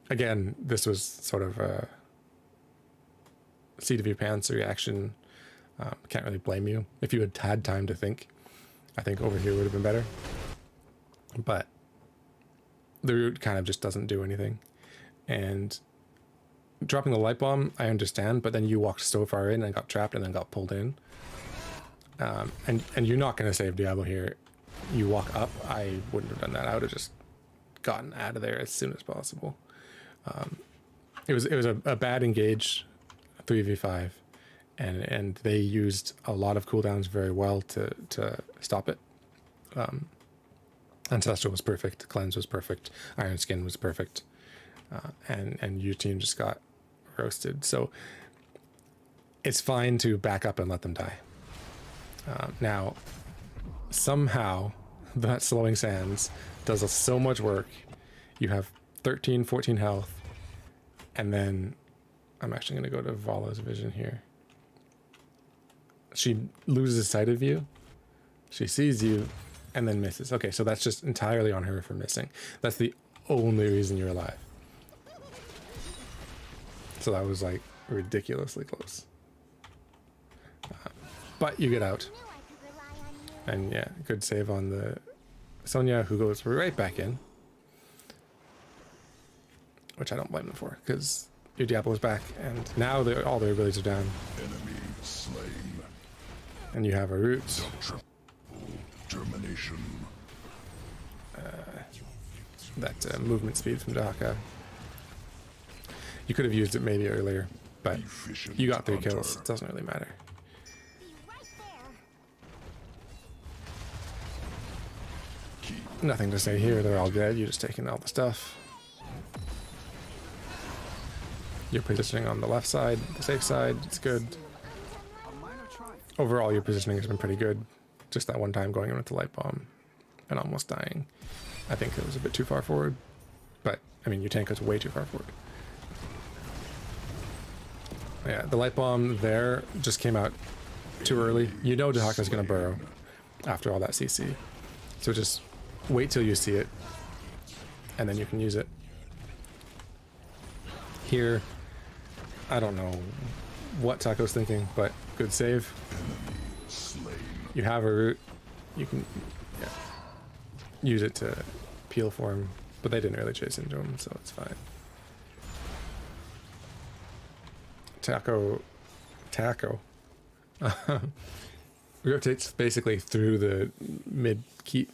Again, this was sort of a seat of your pants reaction. Can't really blame you. If you had had time to think, I think over here would have been better. But the root kind of just doesn't do anything. And dropping the light bomb, I understand, but then you walked so far in and got trapped and then got pulled in. And you're not going to save Diablo here. You walk up, I wouldn't have done that. I would have just gotten out of there as soon as possible. It was a bad engage, 3v5, and they used a lot of cooldowns very well to stop it. Ancestral was perfect, Cleanse was perfect, Iron Skin was perfect, and your team just got roasted. So it's fine to back up and let them die. Now, somehow, that Slowing Sands does so much work. You have 13, 14 health, and then I'm actually going to go to Vala's vision here. She loses sight of you. She sees you and then misses. Okay, so that's just entirely on her for missing. That's the only reason you're alive. So that was like ridiculously close. But you get out. And yeah, good save on the Sonya, who goes right back in. Which I don't blame them for, because your Diablo is back, and now all their abilities are down. Enemy slain. And you have a root. Termination. That movement speed from Daka. You could have used it maybe earlier, but Efficient you got 3 hunter. kills. It doesn't really matter. Be right there. Nothing to say here. They're all dead. You're just taking all the stuff. You're positioning on the left side, the safe side. It's good. A minor triumph. Overall, your positioning has been pretty good. Just that one time going in with the light bomb and almost dying. I think it was a bit too far forward, but I mean, your tank was way too far forward. Yeah, the light bomb there just came out too early. You know Dahaka's going to burrow after all that CC. So just wait till you see it, and then you can use it. Here, I don't know what Taco's thinking, but good save. You have a root. You can use it to peel for him, but they didn't really chase into him, so it's fine. Taco rotates basically through the mid keep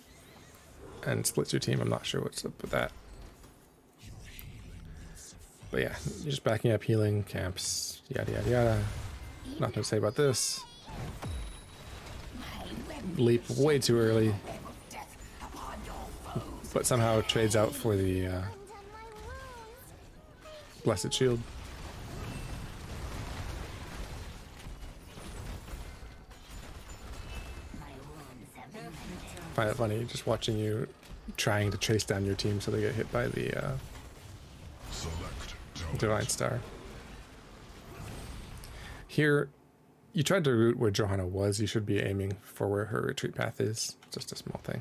and splits your team. I'm not sure what's up with that. But yeah, you're just backing up, healing, camps, yada yada yada. Nothing to say about this. Leap way too early, but somehow trades out for the Blessed Shield. Find it funny just watching you trying to chase down your team so they get hit by the Select talent. Divine Star. Here, you tried to root where Johanna was. You should be aiming for where her retreat path is. Just a small thing.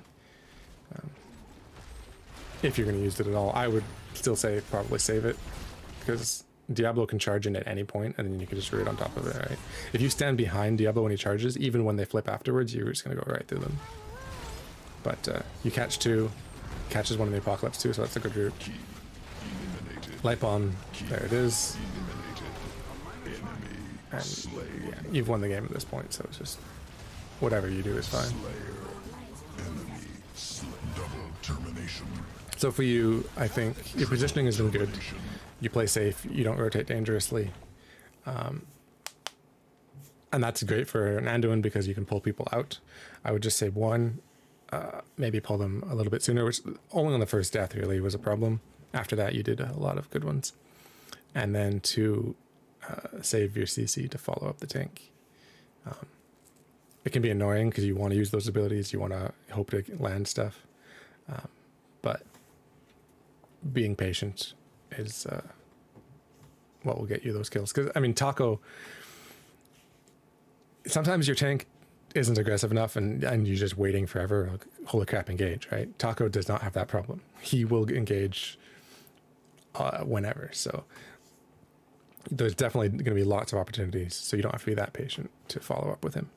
If you're going to use it at all, I would still say probably save it, because Diablo can charge in at any point, and then you can just root on top of it, right? If you stand behind Diablo when he charges, even when they flip afterwards, you're just going to go right through them. But you catch 2, catches one in the Apocalypse too, so that's a good route. Light bomb, there it is. And yeah, you've won the game at this point, so it's just whatever you do is fine. Double termination. So for you, I think your positioning has been good. You play safe, you don't rotate dangerously. And that's great for an Anduin because you can pull people out. I would just say 1, maybe pull them a little bit sooner, which only on the first death really was a problem. After that, you did a lot of good ones. And then 2, save your CC to follow up the tank. It can be annoying because you want to use those abilities, you want to hope to land stuff. But being patient is what will get you those kills. Because, I mean, Taco, sometimes your tank isn't aggressive enough and you're just waiting forever. Like, holy crap, engage, right? Taco does not have that problem. He will engage whenever. So there's definitely going to be lots of opportunities. So you don't have to be that patient to follow up with him.